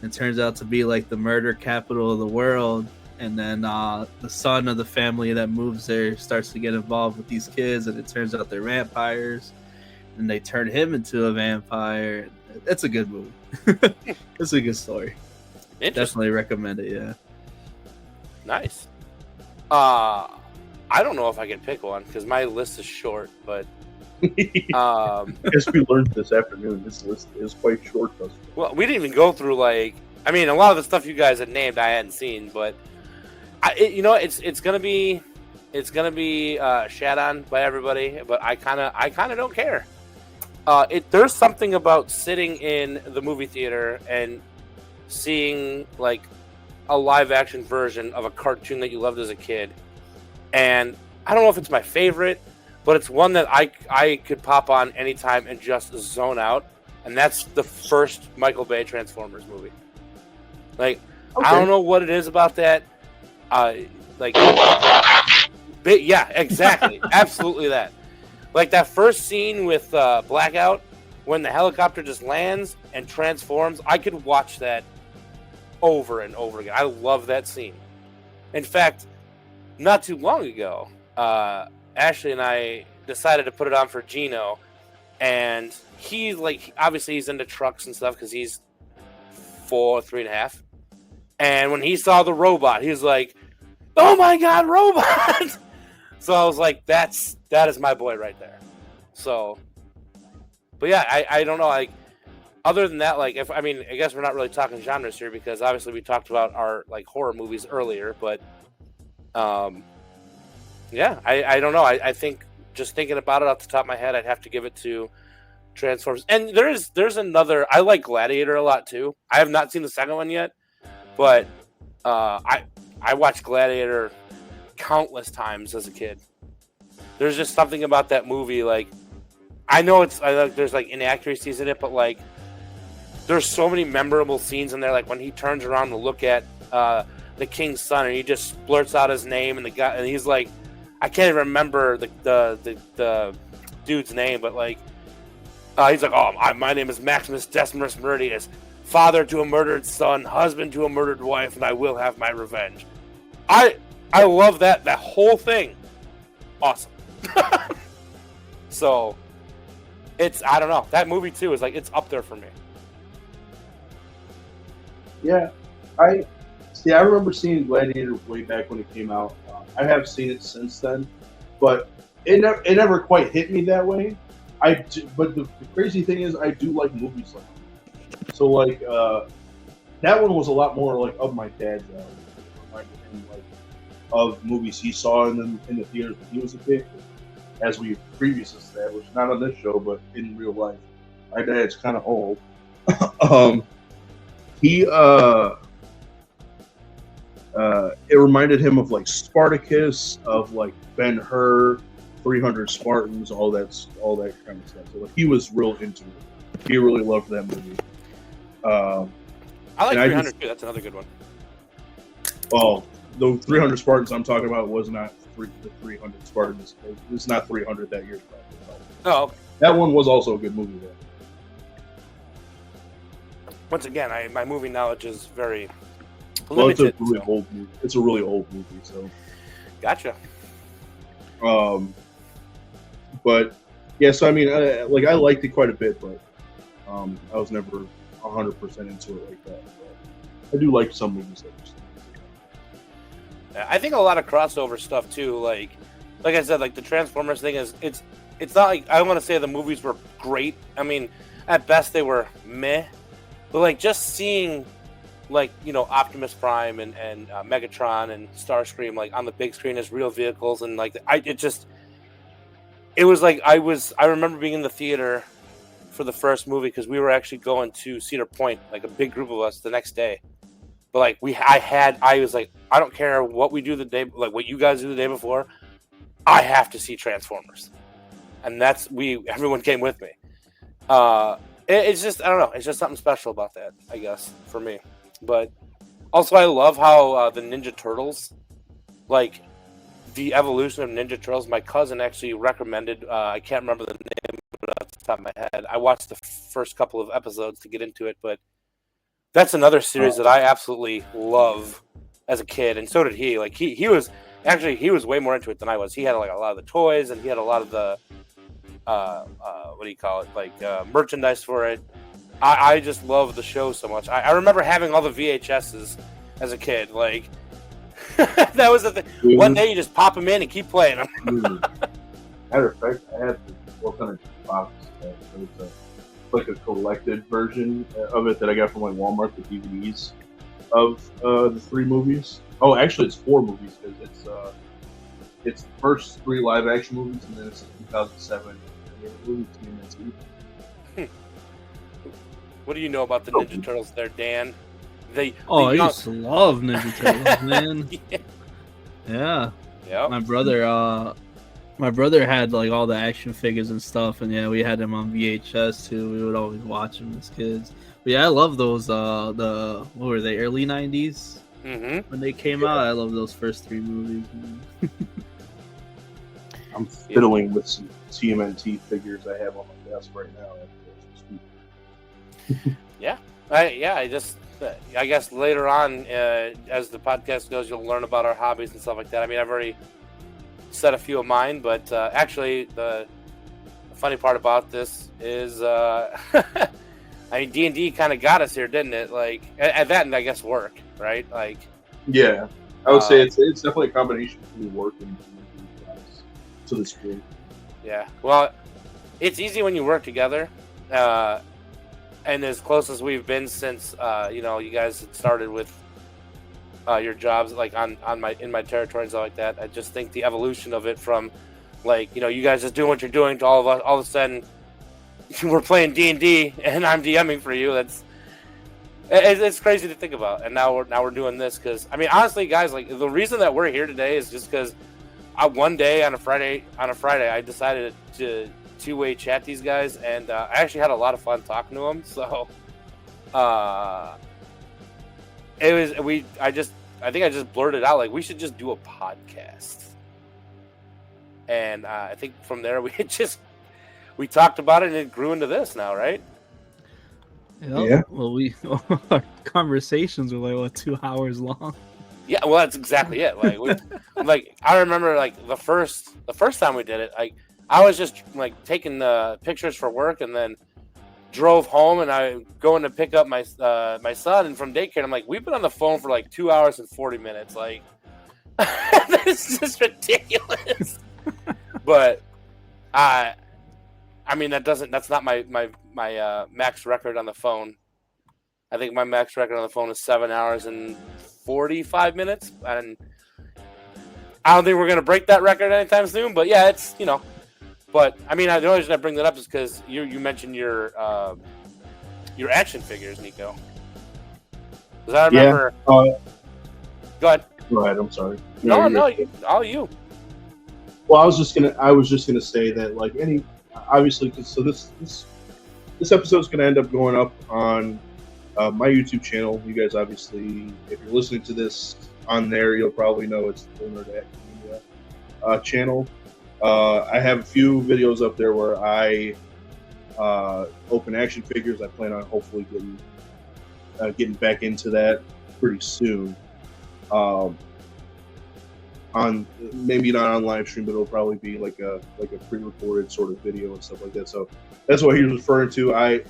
It turns out to be like the murder capital of the world. And then the son of the family that moves there starts to get involved with these kids, and it turns out they're vampires, and they turn him into a vampire. It's a good movie. It's a good story. Definitely recommend it. Yeah. Nice. I don't know if I can pick one because my list is short, but as we learned this afternoon, this list is quite short. Well, we didn't even go through like I mean, a lot of the stuff you guys had named I hadn't seen, but it's gonna be shat on by everybody, but I kind of don't care. There's something about sitting in the movie theater and seeing like a live action version of a cartoon that you loved as a kid, and I don't know if it's my favorite, but it's one that I could pop on anytime and just zone out, and that's the first Michael Bay Transformers movie. Like, okay. I don't know what it is about that. Yeah, exactly. Absolutely that. Like that first scene with Blackout, when the helicopter just lands and transforms, I could watch that over and over again. I love that scene. In fact, not too long ago, Ashley and I decided to put it on for Gino, and he's like, obviously he's into trucks and stuff because he's 3.5. And when he saw the robot, he was like, "Oh my God, robot!" So I was like, that is my boy right there. So, but yeah, I don't know. Like, other than that, like I guess we're not really talking genres here because obviously we talked about our like horror movies earlier, but yeah, I don't know. I think just thinking about it off the top of my head, I'd have to give it to Transformers. And there's another. I like Gladiator a lot too. I have not seen the second one yet, but I watched Gladiator countless times as a kid. There's just something about that movie. Like I know there's like inaccuracies in it, but like there's so many memorable scenes in there. Like when he turns around to look at the king's son, and he just blurts out his name, and the guy, and he's like, I can't even remember the dude's name, but like he's like, oh, my name is Maximus Decimus Meridius, father to a murdered son, husband to a murdered wife, and I will have my revenge. I love that whole thing. Awesome. So I don't know, that movie too is like, it's up there for me. Yeah, I remember seeing Gladiator way back when it came out. I have seen it since then, but it never quite hit me that way. But the crazy thing is, I do like movies like that. So like that one was a lot more like of my dad's alley, like of movies he saw in the theaters when he was a kid. As we previously established, not on this show, but in real life, my dad's kind of old. It reminded him of like Spartacus, of like Ben-Hur, 300 Spartans, all that kind of stuff. So like, he was real into it. He really loved that movie. I like 300 too. That's another good one. Well, the 300 Spartans I'm talking about was not the 300 Spartans. It's not 300 that year. Oh, okay. That one was also a good movie though. Once again, my movie knowledge is very limited. limited. It's a really old movie. It's a really old movie, so. Gotcha. But yeah, so I mean, I liked it quite a bit, but I was never 100% into it like that. But I do like some movies that I think a lot of crossover stuff too. Like I said, like the Transformers thing is it's not like I don't want to say the movies were great. I mean, at best they were meh. But like just seeing, like, you know, Optimus Prime and Megatron and Starscream like on the big screen as real vehicles, and like it was like I remember being in the theater for the first movie because we were actually going to Cedar Point, like a big group of us the next day. But like I was like, I don't care what we do the day, like what you guys do the day before, I have to see Transformers, and everyone came with me. It's just, I don't know, it's just something special about that, I guess, for me. But also I love how the Ninja Turtles, like the evolution of Ninja Turtles, my cousin actually recommended, I can't remember the name off the top of my head. I watched the first couple of episodes to get into it, but that's another series that I absolutely love as a kid, and so did he. Like he was way more into it than I was. He had like a lot of the toys, and he had a lot of the what do you call it, like merchandise for it. I just love the show so much. I remember having all the VHSs as a kid. Like that was the thing. Mm-hmm. One day you just pop them in and keep playing them. Matter of fact, I had what kind of box? It's like a collected version of it that I got from like Walmart, the DVDs of the 3 movies. Oh, actually, it's 4 movies because it's the first 3 live action movies, and then it's 2007 movie TMNT. What do you know about the Ninja Turtles there, Dan? I used to love Ninja Turtles, man. Yeah. My brother had like all the action figures and stuff, and yeah, we had them on VHS too. We would always watch them as kids. But yeah, I love those. What were they? Early '90s when they came out. I love those first 3 movies. I'm fiddling with some TMNT figures I have on my desk right now. I guess later on, as the podcast goes, you'll learn about our hobbies and stuff like that. I mean, I've already said a few of mine, but actually, the funny part about this is, I mean, D&D kind of got us here, didn't it? Like, at that, and I guess work, right? Like, yeah, I would say it's definitely a combination between work and to this point. Yeah, well, it's easy when you work together. and as close as we've been since you guys had started with your jobs, like in my territory and stuff like that. I just think the evolution of it from like you guys just doing what you're doing to all of a sudden we're playing D&D and I'm DMing for you. It's crazy to think about. And now we're doing this because I mean honestly, guys, like the reason that we're here today is just because one day on a Friday I decided to two-way chat these guys, and I actually had a lot of fun talking to them. So I think I just blurted out like we should just do a podcast, and I think from there we talked about it and it grew into this now, right? Yeah. Well, our conversations were like 2 hours long. Yeah, well, that's exactly it. Like, I remember like the first time we did it, like I was just like taking the pictures for work, and then drove home, and I going to pick up my son and from daycare. And I'm like, we've been on the phone for like 2 hours and 40 minutes. Like, this is just ridiculous. But I mean that's not my max record on the phone. I think my max record on the phone is 7 hours and 45 minutes, and I don't think we're gonna break that record anytime soon. But yeah, it's But I mean, the only reason I bring that up is because you mentioned your action figures, Nikko. Because I remember. Yeah. Go ahead. Go ahead. I'm sorry. No, all you. Well, I was just gonna say that like obviously, so this episode is gonna end up going up on my YouTube channel. You guys obviously, if you're listening to this on there, you'll probably know it's the Full Nerd Academia channel. I have a few videos up there where I open action figures. I plan on hopefully getting back into that pretty soon. On maybe not on live stream, but it'll probably be like a pre-recorded sort of video and stuff like that. So that's what he was referring to. I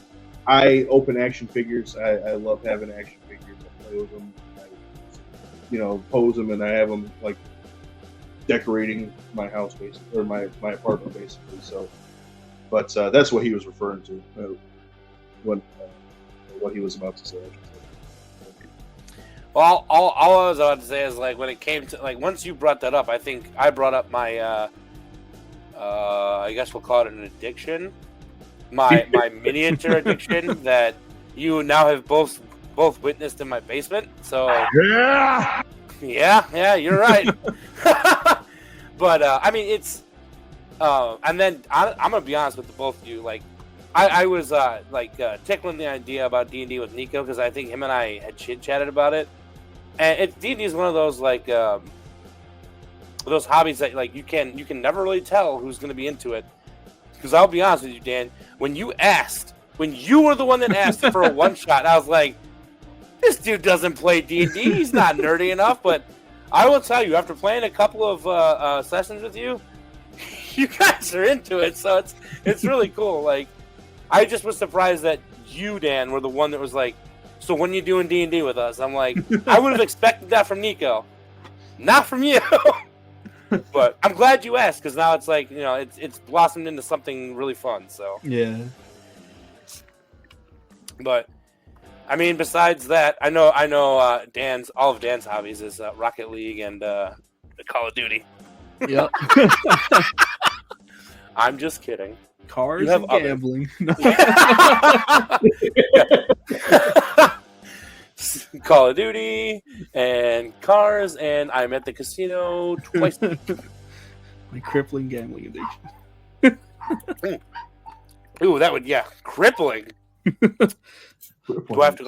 open action figures. I love having action figures. I play with them. I, pose them, and I have them like decorating my house basically, or my apartment basically. So, but that's what he was referring to. What he was about to say. Well, all I was about to say is like when it came to like once you brought that up, I think I brought up my I guess we'll call it an addiction, my miniature addiction that you now have both witnessed in my basement. So yeah, you're right. But I mean it's and then I'm gonna be honest with the both of you. Like I was tickling the idea about D&D with Nikko because I think him and I had chit-chatted about it. And D&D is one of those like those hobbies that like you can never really tell who's going to be into it. Because I'll be honest with you, Dan, when you were the one that asked for a one shot, I was like, this dude doesn't play D&D. He's not nerdy enough. But I will tell you, after playing a couple of sessions with you, you guys are into it. So it's really cool. Like I just was surprised that you, Dan, were the one that was like, so when you doing D&D with us? I'm like, I would have expected that from Nikko, not from you. But I'm glad you asked because now it's like it's blossomed into something really fun. So yeah. But I mean, besides that, I know all of Dan's hobbies is Rocket League and Call of Duty. Yep. I'm just kidding. Cars and gambling. Call of Duty and cars, and I'm at the casino twice. My crippling gambling addiction. Ooh, that would crippling. Do I have to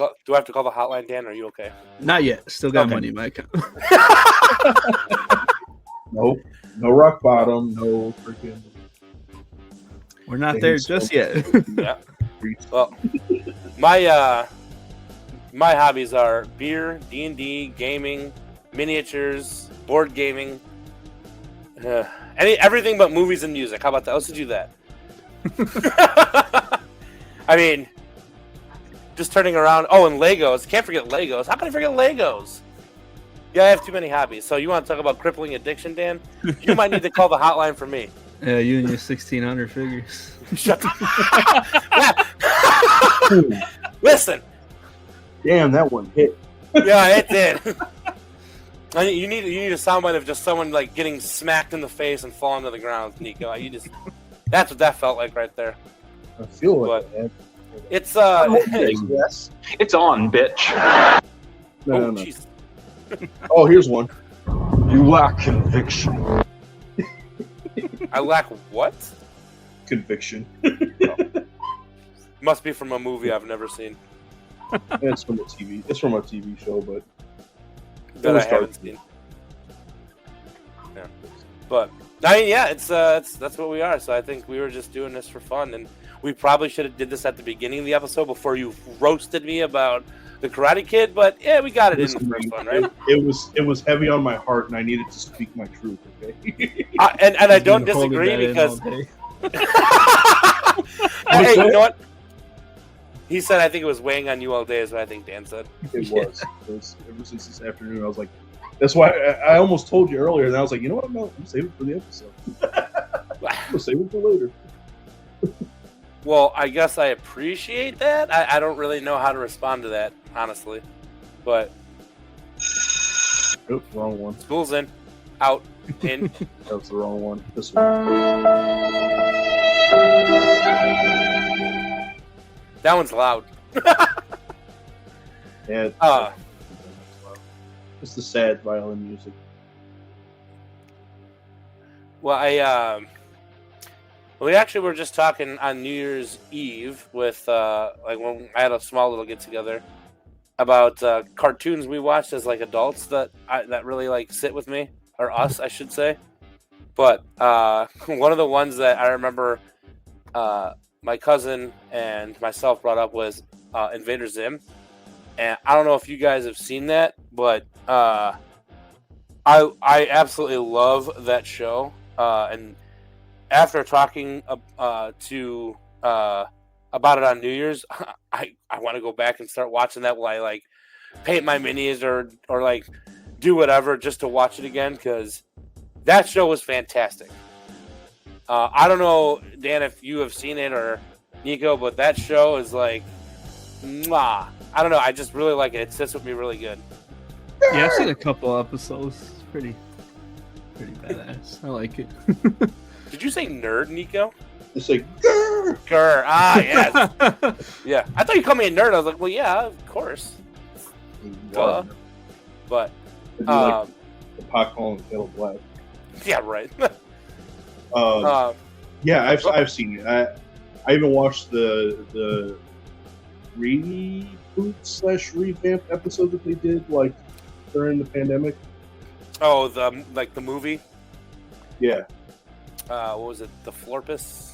call the hotline, Dan? Or are you okay? Not yet. Still got money in my account. Nope. No rock bottom. No freaking. We're not there just yet. Yeah. Well, my hobbies are beer, D&D, gaming, miniatures, board gaming, everything but movies and music. How about that? Let's do that. I mean, just turning around. Oh, and Legos. Can't forget Legos. How can I forget Legos? Yeah, I have too many hobbies. So you want to talk about crippling addiction, Dan? You might need to call the hotline for me. Yeah, you and your 1,600 figures. Shut up. Listen. Damn, that one hit. Yeah, it did. You need a soundbite of just someone like getting smacked in the face and falling to the ground, Nico. That's what that felt like right there. I feel like that. It's Yes. It's on, bitch. No. Jeez. Oh, here's one. You lack conviction. I lack what? Conviction. Must be from a movie I've never seen. It's from a TV. It's from a TV show, but That I haven't seen. Yeah, but I mean, yeah, it's that's what we are. So I think we were just doing this for fun, and we probably should have did this at the beginning of the episode before you roasted me about the Karate Kid. But yeah, we got it in the first one, right? It was heavy on my heart, and I needed to speak my truth. Okay. And I don't disagree because. Hey, you know what? He said, I think it was weighing on you all day, is what I think Dan said. It was ever since this afternoon. I was like, that's why I almost told you earlier, and I was like, you know what? No, I'm saving it for the episode. I'm saving it for later. Well, I guess I appreciate that. I don't really know how to respond to that, honestly. But. Nope, wrong one. School's in. Out. In. That was the wrong one. This one. That one's loud. Yeah. It's the sad violin music. Well, we actually were just talking on New Year's Eve with like when I had a small little get together about cartoons we watched as like adults that really like sit with me, or us, I should say. But one of the ones that I remember my cousin and myself brought up was Invader Zim. And I don't know if you guys have seen that, but I absolutely love that show. And after talking to about it on New Year's, I want to go back and start watching that while I like paint my minis or like do whatever just to watch it again, because that show was fantastic. I don't know, Dan, if you have seen it, or Nico, but that show is like, mwah. I don't know. I just really like it. It sits with me really good. Yeah, I've seen a couple episodes. It's pretty badass. I like it. Did you say nerd, Nico? It's like, Grr. Ah, yes. Yeah. I thought you called me a nerd. I was like, well, yeah, of course. But like the pot calling kettle black. Yeah, right. Yeah, I've seen it. I even watched the reboot/revamp episode that they did like during the pandemic. Oh, the movie. Yeah. What was it? The Florpus.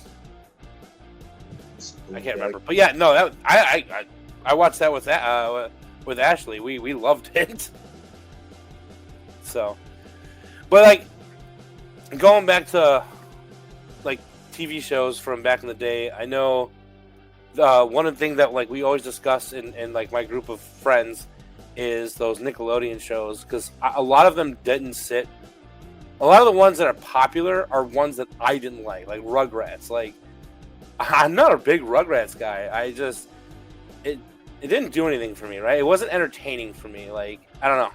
I can't remember, but yeah, no, that I watched that with Ashley. We loved it. So, but like going back to like TV shows from back in the day, I know one of the things that like we always discuss in like my group of friends is those Nickelodeon shows, because a lot of them didn't sit. A lot of the ones that are popular are ones that I didn't like Rugrats. Like, I'm not a big Rugrats guy. It didn't do anything for me, right? It wasn't entertaining for me. Like, I don't know.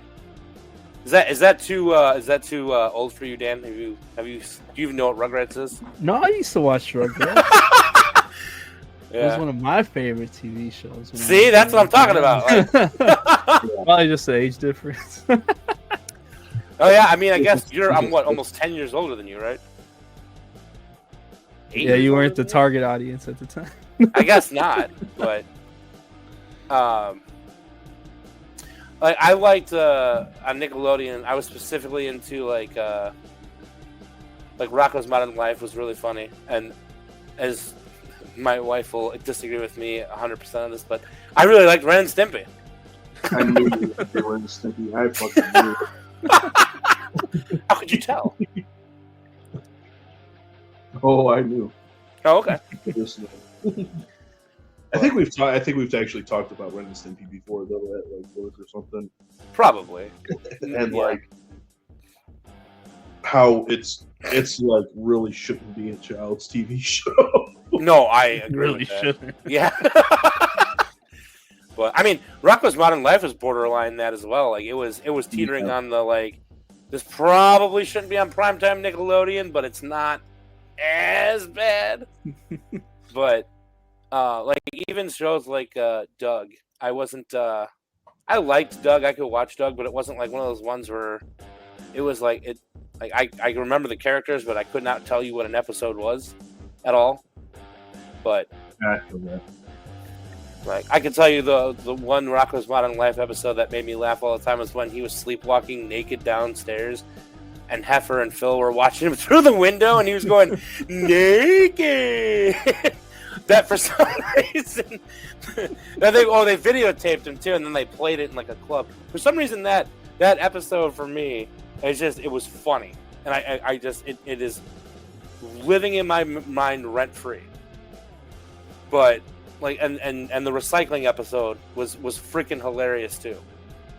Is that too old for you, Dan? Do you even know what Rugrats is? No, I used to watch Rugrats. Yeah. It was one of my favorite TV shows. See, that's what I'm talking about. Like, probably just the age difference. oh yeah, I mean, I guess I'm almost 10 years older than you, right? Yeah, you weren't the target audience at the time. I guess not, but like I liked on Nickelodeon. I was specifically into like Rocko's Modern Life was really funny, and as my wife will disagree with me 100% on this, but I really liked Ren and Stimpy. I knew you were Ren and Stimpy. I fucking knew. How could you tell? Oh, I knew. Oh, okay. I think we've actually talked about Ren and Stimpy before, though, at like work or something. Probably. And Yeah. like how it's like really shouldn't be a child's TV show. No, I agree Really with that. shouldn't. Yeah. But I mean, Rocko's Modern Life was borderline that as well. Like it was teetering on the like. This probably shouldn't be on primetime Nickelodeon, but it's not as bad. But like even shows like Doug, I wasn't. I liked Doug. I could watch Doug, but it wasn't like one of those ones where it was like it. Like I remember the characters, but I could not tell you what an episode was at all. But like I can tell you the one Rocko's Modern Life episode that made me laugh all the time was when he was sleepwalking naked downstairs, and Heifer and Phil were watching him through the window, and he was going naked. That for some reason, they videotaped him too, and then they played it in like a club. For some reason, that episode for me. It was funny, and it is living in my mind rent free. But like, and the recycling episode was freaking hilarious too,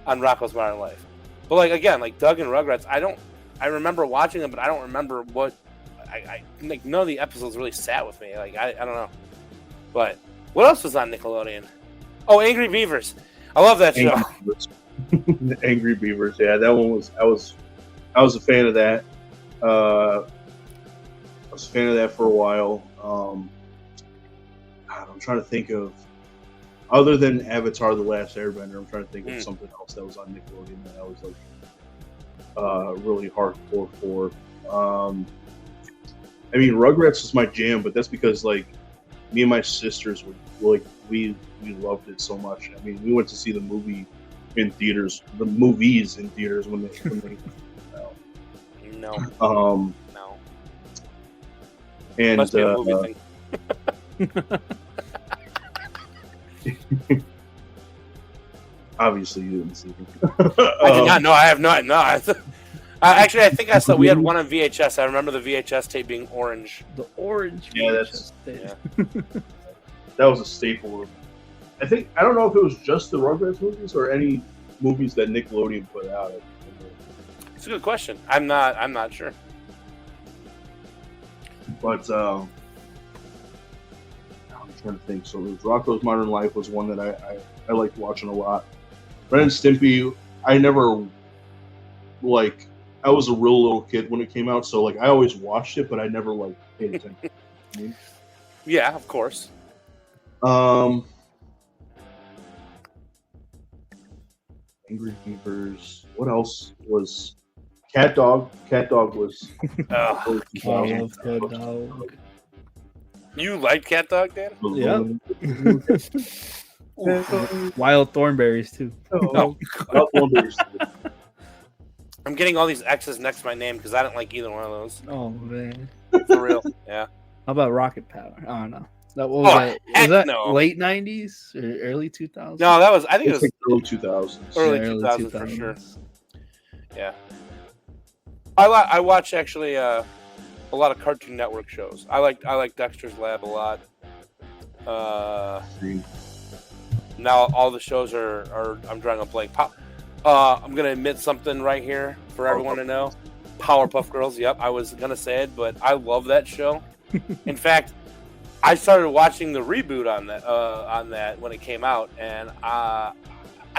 on Rocko's Modern Life. But like again, like Doug and Rugrats, I remember watching them, but I don't remember what I like. None of the episodes really sat with me. Like I don't know. But what else was on Nickelodeon? Oh, Angry Beavers. I love that show. Angry Beavers. Yeah, that one was. I was a fan of that. I was a fan of that for a while. I'm trying to think of, other than Avatar: The Last Airbender, I'm trying to think of something else that was on Nickelodeon that I was like really hardcore for. I mean, Rugrats was my jam, but that's because like me and my sisters would like we loved it so much. I mean, we went to see the movies in theaters when they No. No. And must be a movie thing. Obviously, you didn't see it. I did not know. I have not. No. Actually, I think I saw. We had one on VHS. I remember the VHS tape being orange. The orange. Yeah, VHS tape. That was a staple of. I don't know if it was just the Rugrats movies or any movies that Nickelodeon put out. It's a good question. I'm not sure. But I'm trying to think. So Rocko's Modern Life was one that I liked watching a lot. Ren and Stimpy, I never like. I was a real little kid when it came out, so like I always watched it, but I never like paid attention. Yeah, of course. Angry Beavers. What else was? Cat Dog. Cat Dog was. I love Cat Dog. You like Cat Dog, Dan? Yeah. Wild Thornberries too. Oh, Wild Thornberries. I'm getting all these X's next to my name because I don't like either one of those. Oh man. For real. Yeah. How about Rocket Power? I don't know. Was that no. late 90s or early 2000s? No, that was. I think it was like early 2000s. Early 2000s for sure. Yeah. I watch actually a lot of Cartoon Network shows. I like Dexter's Lab a lot. Now all the shows are I'm drawing a blank. I'm gonna admit something right here for everyone to know. Powerpuff Girls. Yep, I was gonna say it, but I love that show. In fact, I started watching the reboot on that when it came out, and I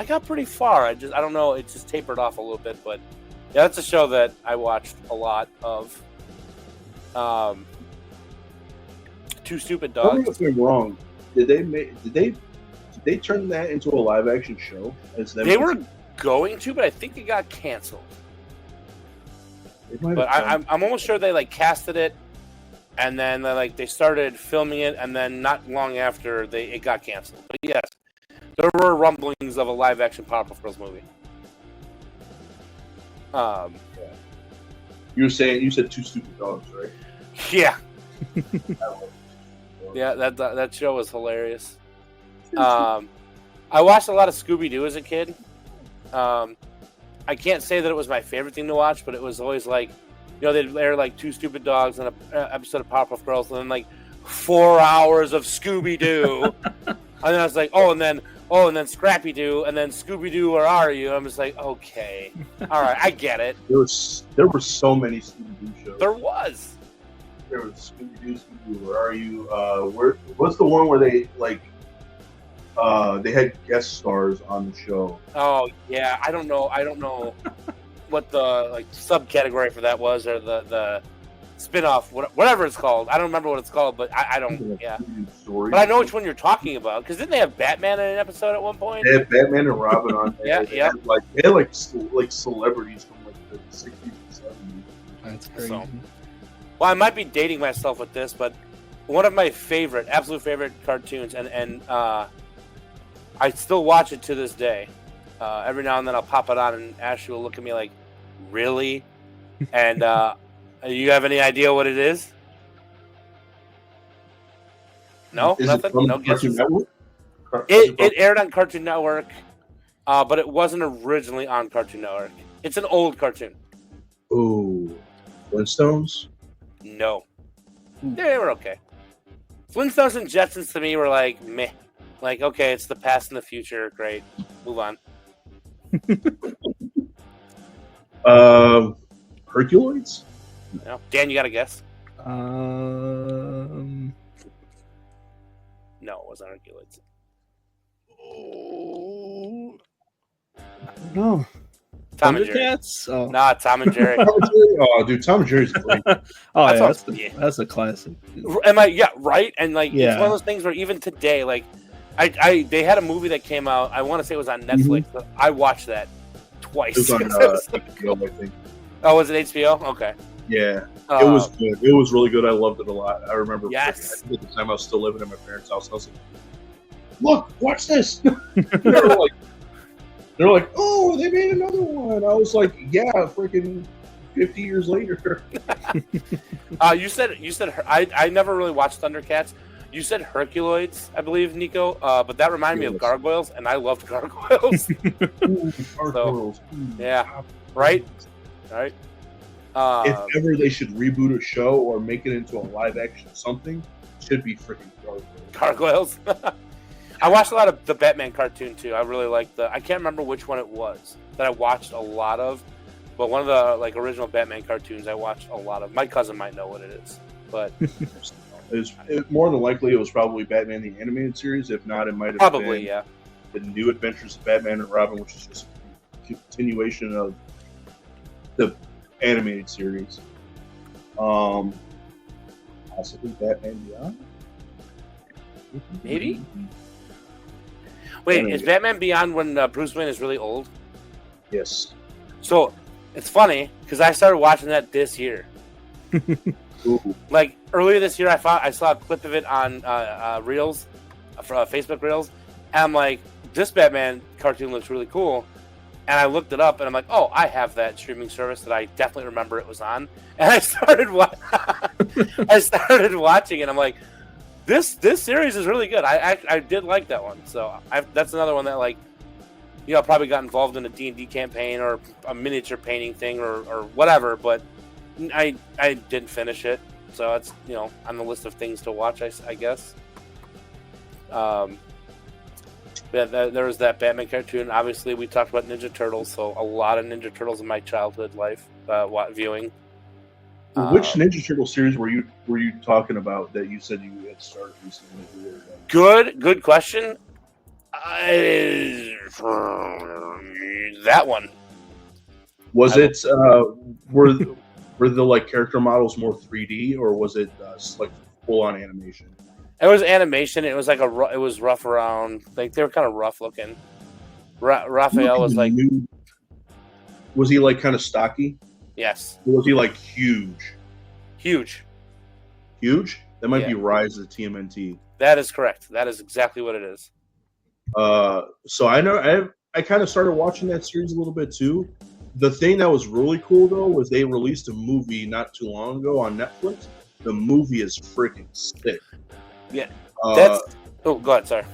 got pretty far. I don't know. It just tapered off a little bit, but yeah, that's a show that I watched a lot of. Two Stupid Dogs. Tell me if I'm wrong. Did they turn that into a live action show? They were going to, but I think it got canceled. But I'm almost sure they like casted it, and then they started filming it, and then not long after it got canceled. But yes, there were rumblings of a live action Powerpuff Girls movie. You said Two Stupid Dogs, right? Yeah. Yeah, that show was hilarious. I watched a lot of Scooby-Doo as a kid. I can't say that it was my favorite thing to watch, but it was always like, they'd air like Two Stupid Dogs and an episode of Powerpuff Girls, and then 4 hours of Scooby-Doo. And then I was like, and then Scrappy-Doo, and then Scooby-Doo, where are you? I'm just like, okay, all right, I get it. There were so many Scooby-Doo shows. There was Scooby-Doo, where are you? What's the one where they They had guest stars on the show. Oh yeah, I don't know what the like subcategory for that was, or the spin-off, whatever it's called. I don't remember what it's called, but I don't. Yeah, Stories. but I know which one you're talking about, because didn't they have Batman in an episode at one point? They had Batman and Robin on there. Yeah, they yeah. had like celebrities from like the 60s and 70s. That's crazy. So- Well, I might be dating myself with this, but one of my absolute favorite cartoons, and I still watch it to this day. Every now and then I'll pop it on, and Ashley will look at me like, "Really?" And you have any idea what it is? No, Is nothing. it from No Cartoon guesses. Network? It aired on Cartoon Network, but it wasn't originally on Cartoon Network. It's an old cartoon. Ooh, Flintstones. No, they were okay. Flintstones and Jetsons to me were like meh. Like, okay, it's the past and the future. Great, move on. Herculoids. No. Dan, you got a guess? Um, No, it wasn't Hercules. no. Tom and Jerry. Thundercats? Oh, Nah, Tom and Jerry. Oh, dude, Tom and Jerry's great. oh That's yeah, what- that's a classic. Am I? Yeah, right. And like, it's Yeah. one of those things where even today, like, they had a movie that came out. I want to say it was on Netflix. But I watched that twice. It was on HBO, I think. Oh, was it HBO? Okay. Yeah, it was good. It was really good. I loved it a lot. I remember. Yes. At the time, I was still living at my parents' house. And I was like, "Look, watch this." They're like, "Oh, they made another one." I was like, "Yeah, freaking 50 years later." You said I never really watched Thundercats. You said Herculoids, I believe, Nico. But that reminded me of Yes. Gargoyles, and I loved Gargoyles. Ooh, Gargoyles. Ooh. Yeah. Right? Right. If ever they should reboot a show or make it into a live action something, it should be freaking Gargoyles. Gargoyles. I watched a lot of the Batman cartoon too. I really liked I can't remember which one it was that I watched a lot of, but one of the like original Batman cartoons I watched a lot of. My cousin might know what it is, but More than likely, it was probably Batman the Animated Series. If not, it might have probably been yeah. The New Adventures of Batman and Robin, which is just a continuation of the animated series. Possibly Batman Beyond? Maybe. Wait, is Batman Beyond when Bruce Wayne is really old? Yes. So it's funny because I started watching that this year. Ooh. Like earlier this year, I saw a clip of it on Reels, Facebook Reels, and I'm like, this Batman cartoon looks really cool. And I looked it up, and I'm like, oh, I have that streaming service that I definitely remember it was on. And I started watching it. I'm like, this series is really good. I did like that one. So that's another one that like, probably got involved in a D&D campaign or a miniature painting thing or whatever. But I didn't finish it. So it's on the list of things to watch. I guess. There was that Batman cartoon. Obviously, we talked about Ninja Turtles, so a lot of Ninja Turtles in my childhood life viewing. Which Ninja Turtle series were you talking about that you said you had started recently? Good question. That one. Was it were the like character models more 3D or was it like full on animation? It was animation. It was like it was rough around. Like they were kind of rough looking. Raphael was like. Was he like kind of stocky? Yes. Or was he like huge? Huge. Huge? That might be Rise of TMNT. That is correct. That is exactly what it is. So I know I kind of started watching that series a little bit too. The thing that was really cool though was they released a movie not too long ago on Netflix. The movie is freaking sick. Yeah. Go ahead. Sorry.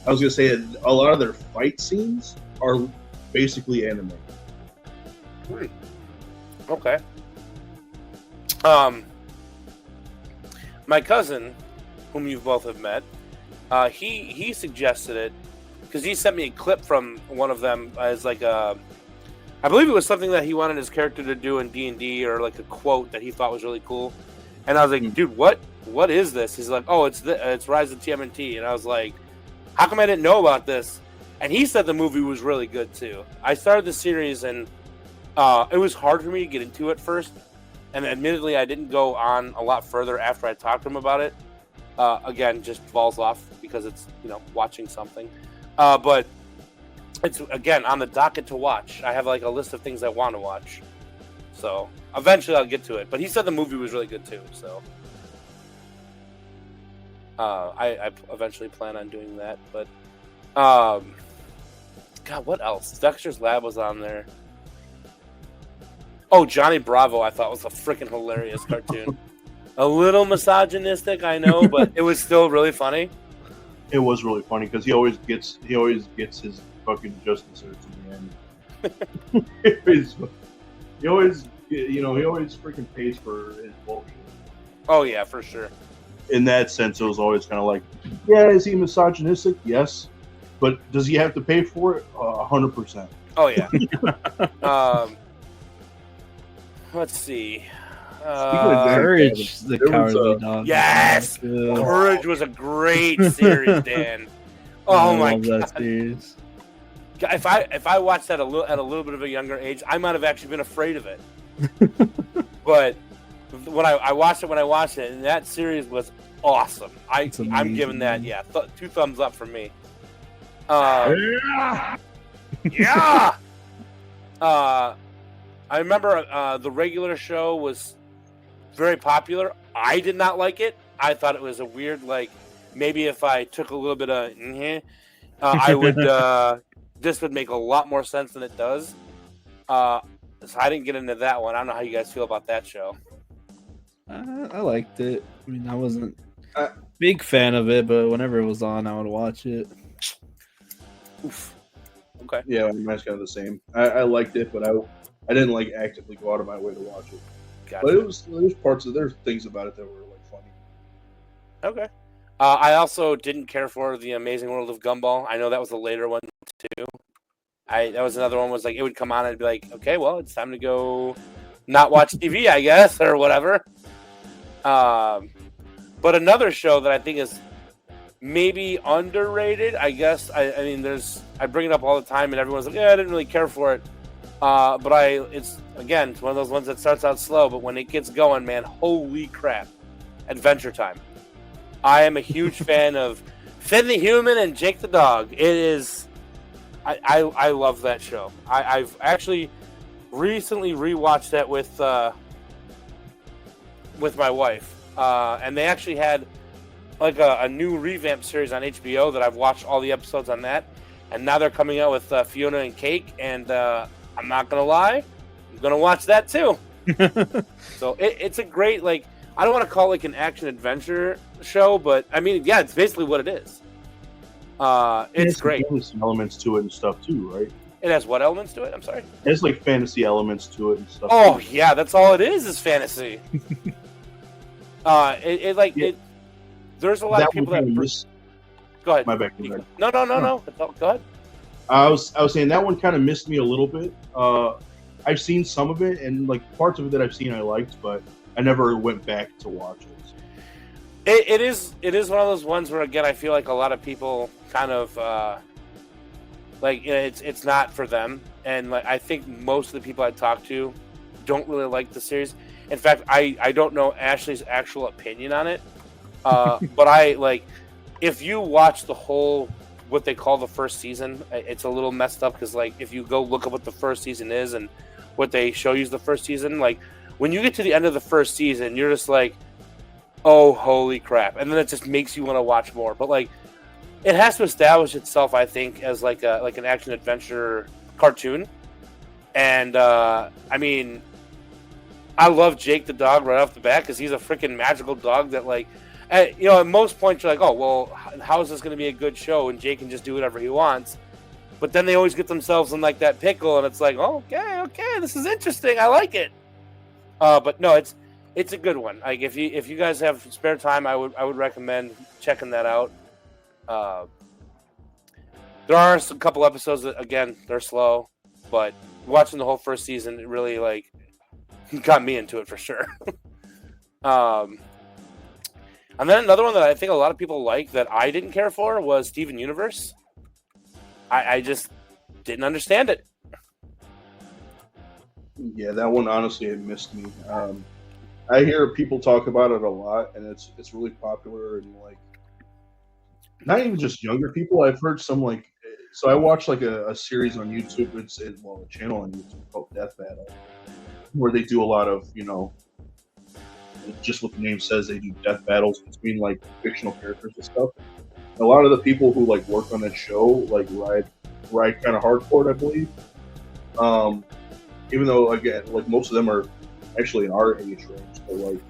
I was gonna say a lot of their fight scenes are basically anime. Okay. My cousin, whom you both have met, he suggested it because he sent me a clip from one of them as like I believe it was something that he wanted his character to do in D&D or like a quote that he thought was really cool. And I was like, dude, what is this? He's like, oh, it's Rise of TMNT. And I was like, how come I didn't know about this? And he said the movie was really good too. I started the series and it was hard for me to get into it first. And admittedly, I didn't go on a lot further after I talked to him about it. Again, just falls off because it's, watching something. But it's, again, on the docket to watch. I have like a list of things I want to watch. So eventually I'll get to it. But he said the movie was really good too. So I eventually plan on doing that. But God, what else? Dexter's Lab was on there. Oh, Johnny Bravo, I thought was a freaking hilarious cartoon. A little misogynistic, I know, but it was still really funny. It was really funny because he always gets his fucking just desserts in the end. he always freaking pays for his bullshit. Oh yeah, for sure. In that sense, it was always kind of like, yeah, is he misogynistic? Yes, but does he have to pay for it? 100%. Oh yeah. Let's see. Courage, the Cowardly Dog. Yes, Courage was a great series, Dan. Oh my god, that series. If I watched that at a little bit of a younger age, I might have actually been afraid of it. But when I watched it, and that series was awesome. I'm giving that 2 thumbs up for me. Yeah. I remember the regular show was very popular. I did not like it. I thought it was a weird, like, maybe if I took a little bit of, I would, this would make a lot more sense than it does. So I didn't get into that one. I don't know how you guys feel about that show. I liked it. I mean, I wasn't a big fan of it, but whenever it was on, I would watch it. Oof. Okay. Yeah, mine's kind of the same. I liked it, but I didn't like actively go out of my way to watch it. Gotcha. But there's things about it that were like funny. Okay. I also didn't care for The Amazing World of Gumball. I know that was a later one too. That was another one. Was like, it would come on and I'd be like, okay, well, it's time to go not watch TV, I guess, or whatever. But another show that I think is maybe underrated, I guess. I mean, I bring it up all the time, and everyone's like, yeah, I didn't really care for it. But it's one of those ones that starts out slow, but when it gets going, man, holy crap. Adventure Time. I am a huge fan of Finn the Human and Jake the Dog. It is, I love that show. I've actually recently rewatched that with my wife. And they actually had like a new revamped series on HBO that I've watched all the episodes on that. And now they're coming out with Fiona and Cake, and I'm not going to lie, I'm going to watch that too. So it's a great, like, I don't want to call it like an action-adventure show, but, I mean, yeah, it's basically what it is. It's great. Fantasy elements to it and stuff too, right? It has what elements to it? I'm sorry? It has like fantasy elements to it and stuff. Oh, yeah, that's all it is fantasy. There's a lot of people that... Go ahead. My bad. No. Go ahead. I was saying that one kind of missed me a little bit. I've seen some of it, and like parts of it that I've seen I liked, but I never went back to watch it. It is one of those ones where, again, I feel like a lot of people kind of it's not for them, and like I think most of the people I talk to don't really like the series. In fact, I don't know Ashley's actual opinion on it, but I like if you watch the whole what they call the first season, it's a little messed up because like if you go look at what the first season is and what they show you is the first season, like when you get to the end of the first season, you're just like, oh, holy crap. And then it just makes you want to watch more. But like, it has to establish itself, I think, as like an action adventure cartoon. And I mean, I love Jake the dog right off the bat because he's a freaking magical dog that like, at most points you're like, oh, well, how is this going to be a good show? And Jake can just do whatever he wants. But then they always get themselves in like that pickle, and it's like, oh, okay, this is interesting. I like it. But no, it's a good one. Like if you guys have spare time, I would recommend checking that out. There are a couple episodes that, again, they're slow, but watching the whole first season, it really like got me into it for sure. And then another one that I think a lot of people like that I didn't care for was Steven Universe. I just didn't understand it. Yeah, that one honestly it missed me. I hear people talk about it a lot, and it's really popular and like not even just younger people. I've heard some like so I watched like a series on YouTube. It's a channel on YouTube called Death Battle, where they do a lot of just what the name says, they do death battles between like fictional characters and stuff. A lot of the people who like work on that show like ride kind of hardcore, I believe. Even though again, like most of them are actually in our age range, so like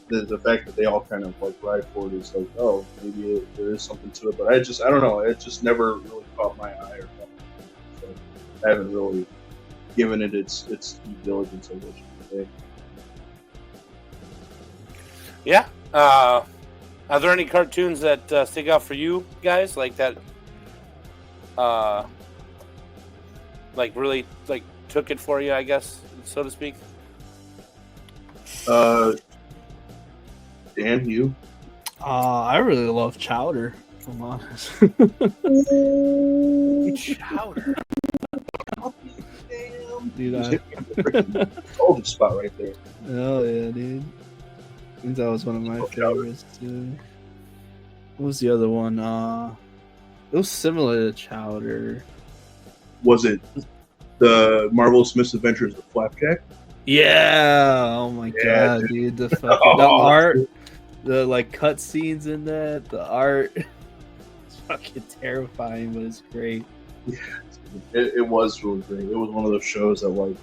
the fact that they all kind of like ride for it is like, oh, maybe there is something to it. But I don't know. It just never really caught my eye or something. So I haven't really given it its due diligence, I guess you could say. Yeah. Are there any cartoons that stick out for you guys like that? Like really like took it for you, I guess, so to speak. Dan, you? I really love Chowder, if I'm honest. Chowder. Dude, Golden spot right there. oh yeah, dude. I think that was one of my favorites too. What was the other one? It was similar to Chowder. Was it the Marvelous Misadventures of Flapjack? Yeah. Oh my god, dude. The fucking the art, the like cutscenes in that, the art. It's fucking terrifying, but it's great. It was really great. It was one of those shows that like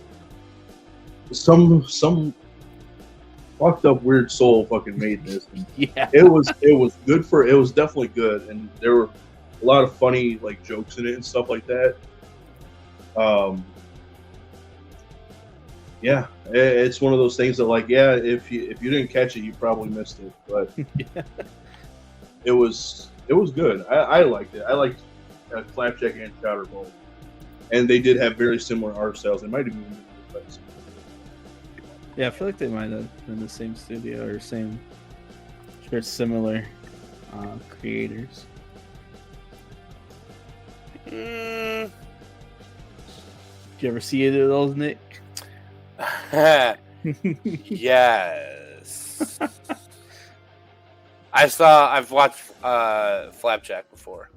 some fucked up weird soul fucking made this. And Yeah. it was good it was definitely good, and there were a lot of funny like jokes in it and stuff like that. Yeah, it's one of those things that like if you didn't catch it, you probably missed it, but Yeah. it was good. I liked it. I liked Flapjack and Chowder both, and they did have very similar art styles. They might have been different. Yeah, I feel like they might have been the same studio or same, sure, similar creators. Did you ever see either of those, Nick? Yes. I've watched Flapjack before.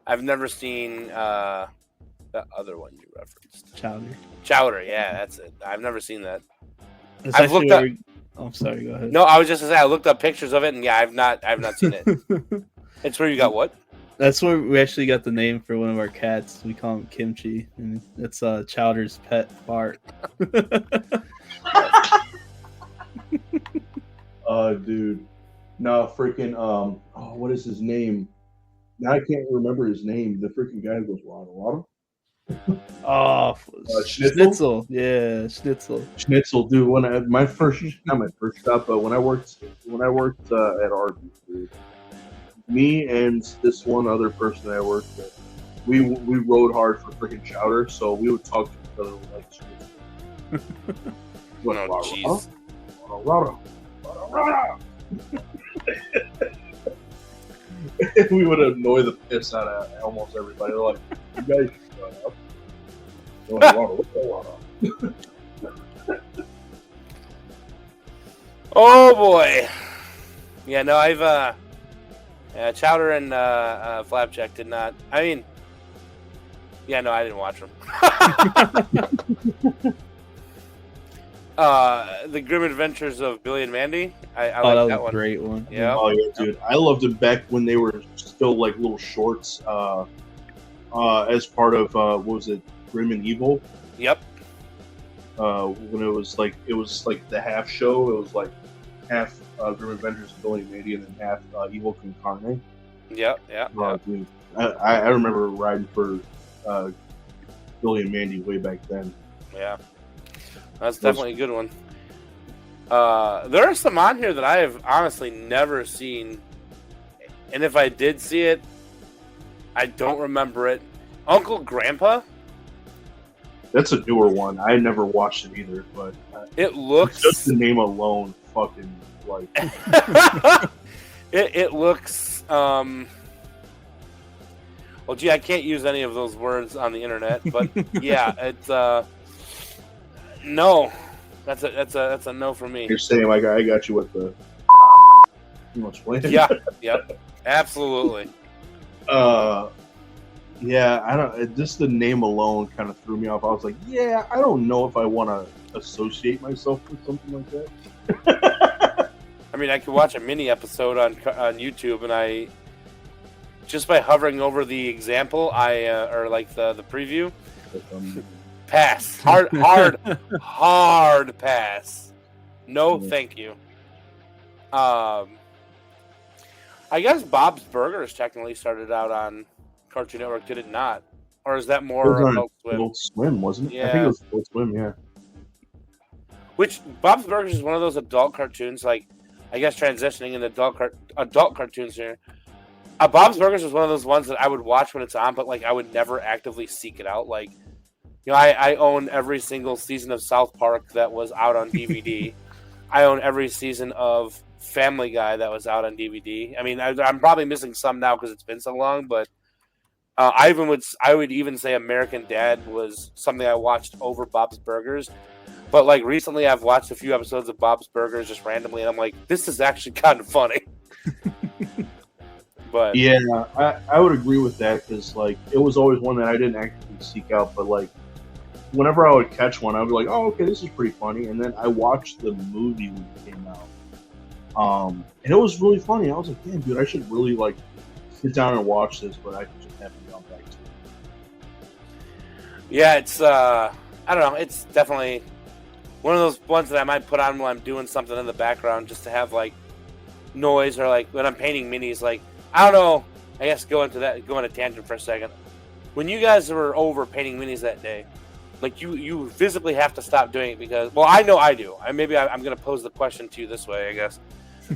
I've never seen the other one you referenced. Chowder. Yeah, that's it. I've never seen that. That's I've looked actually Oh, sorry, go ahead. No, I was just gonna say I looked up pictures of it, and yeah, I've not seen it. It's where you got what? That's where we actually got the name for one of our cats. We call him Kimchi, and it's Chowder's pet fart. Dude, no, freaking what is his name? Now I can't remember his name. The freaking guy who goes Rada. Oh, Schnitzel. Yeah, Schnitzel. Schnitzel, dude. When not my first job, but when I worked at Arby's, dude, me and this one other person I worked with, we rode hard for freaking Chowder, so we would talk to each other like Schnitzel. Oh, jeez. We would annoy the piss out of almost everybody. They're like, "You guys shut up." They're like, Oh boy. Yeah, no, I've Chowder and Flapjack did not. I mean, yeah, no, I didn't watch them. The Grim Adventures of Billy and Mandy. I like that was one. A great one. Yeah. Oh yeah, dude. I loved them back when they were still like little shorts. As part of what was it, Grim and Evil? Yep. When it was like the half show. It was like half Grim Adventures of Billy and Mandy, and then half Evil Con Carne. Yep. Yeah. Dude, I remember riding for Billy and Mandy way back then. Yeah. That's definitely a good one. There are some on here that I have honestly never seen, and if I did see it, I don't remember it. Uncle Grandpa? That's a newer one. I never watched it either, but It looks just the name alone, fucking like. It looks. Well, gee, I can't use any of those words on the internet, but yeah, it's no. That's a no for me. You're saying like I got you with the. You know, explain. Yeah. Yep. Absolutely. Yeah, I don't. Just the name alone kind of threw me off. I was like, yeah, I don't know if I want to associate myself with something like that. I mean, I could watch a mini episode on YouTube, and I just by hovering over the example, or like the preview, pass hard pass. No, thank you. I guess Bob's Burgers technically started out on Cartoon Network, did it not? Or is that more Adult Swim? Adult Swim, wasn't it? Yeah. I think it was Adult Swim, yeah. Which Bob's Burgers is one of those adult cartoons, like I guess transitioning into adult cartoons here. Bob's Burgers was one of those ones that I would watch when it's on, but like I would never actively seek it out. Like, you know, I own every single season of South Park that was out on DVD. I own every season of Family Guy that was out on DVD. I mean, I'm probably missing some now because it's been so long, but I would even say American Dad was something I watched over Bob's Burgers. But like recently, I've watched a few episodes of Bob's Burgers just randomly, and I'm like, this is actually kind of funny. But yeah, I would agree with that because like it was always one that I didn't actively seek out, but like whenever I would catch one, I would be like, oh, okay, this is pretty funny, and then I watched the movie when it came out, and it was really funny. I was like, damn, dude, I should really like sit down and watch this, but I just haven't gone back to it. Yeah, it's I don't know, it's definitely one of those ones that I might put on while I'm doing something in the background just to have like noise, or like when I'm painting minis. Like, I don't know, I guess go into a tangent for a second. When you guys were over painting minis that day, like you physically have to stop doing it because, well, I know I do. I'm going to pose the question to you this way, I guess.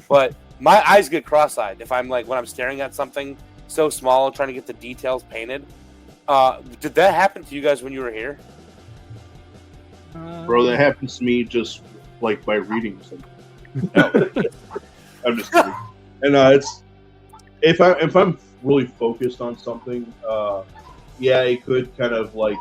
But my eyes get cross-eyed if I'm like, when I'm staring at something so small, trying to get the details painted. Did that happen to you guys when you were here? Bro, that happens to me just like by reading something. No. I'm just kidding. And it's if I'm really focused on something, yeah, it could kind of like,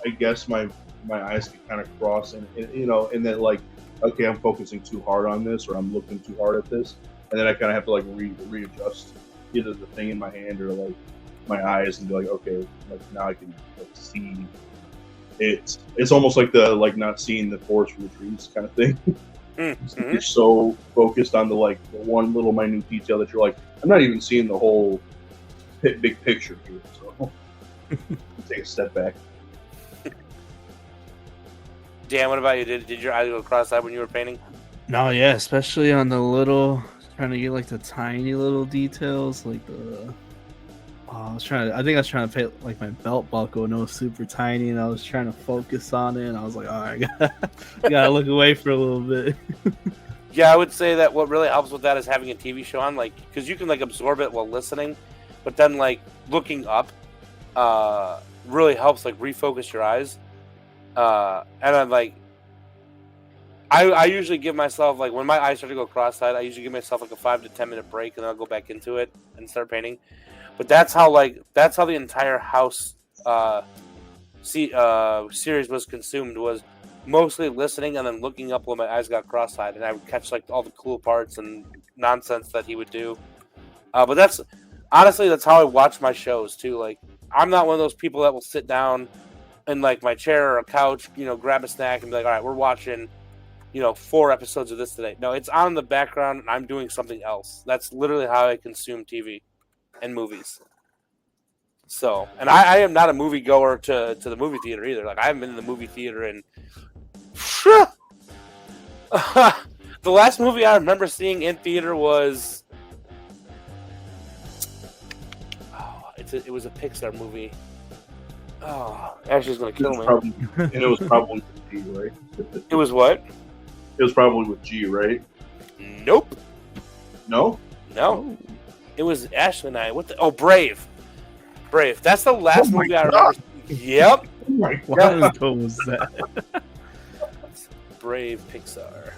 I guess my eyes could kind of cross, and you know, and then like, okay, I'm focusing too hard on this, or I'm looking too hard at this, and then I kind of have to like readjust either the thing in my hand or like my eyes and be like, okay, like now I can like see. It's almost like the like not seeing the forest from the trees kind of thing. Mm-hmm. You're so focused on the like the one little minute detail that you're like, I'm not even seeing the whole big picture here. So take a step back. Dan, what about you? Did your eyes go cross-eyed when you were painting? No, yeah, especially on the little, trying to get like the tiny little details, like the. I think I was trying to paint like my belt buckle, and it was super tiny, and I was trying to focus on it, and I was like, all right, I gotta look away for a little bit. Yeah, I would say that what really helps with that is having a TV show on, like, because you can like absorb it while listening, but then like looking up really helps like refocus your eyes. And then like I usually give myself, like, when my eyes start to go cross-eyed, I usually give myself like a 5 to 10 minute break, and then I'll go back into it and start painting. But that's how the entire House series was consumed, was mostly listening and then looking up when my eyes got cross-eyed, and I would catch like all the cool parts and nonsense that he would do. But that's honestly, that's how I watch my shows too. Like, I'm not one of those people that will sit down in like my chair or a couch, you know, grab a snack and be like, all right, we're watching, you know, 4 episodes of this today. No, it's on in the background and I'm doing something else. That's literally how I consume TV and movies. So, and I am not a movie goer to the movie theater either. Like, I haven't been in the movie theater in the last movie I remember seeing in theater was it was a Pixar movie. Oh, Ashley's gonna kill me. And it was probably with G, right? It was what? It was probably with G, right? Nope. No? No. It was Ashley and I. Brave. Brave. That's the last movie I remember. Yep. Oh my God. What was that? Brave Pixar.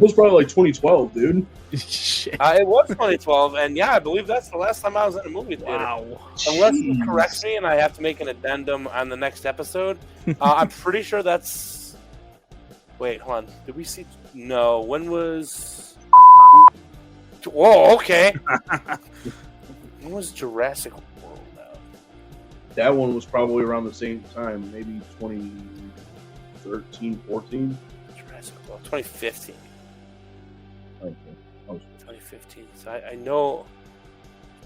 It was probably like 2012, dude. Shit. It was 2012, and yeah, I believe that's the last time I was in a movie theater. Wow. Unless you correct me and I have to make an addendum on the next episode. I'm pretty sure that's... Wait, hold on. Did we see... No, when was... Whoa, okay. When was Jurassic World out? That one was probably around the same time, maybe 2013, 14. Jurassic World, 2015. Okay. 2015. So I know...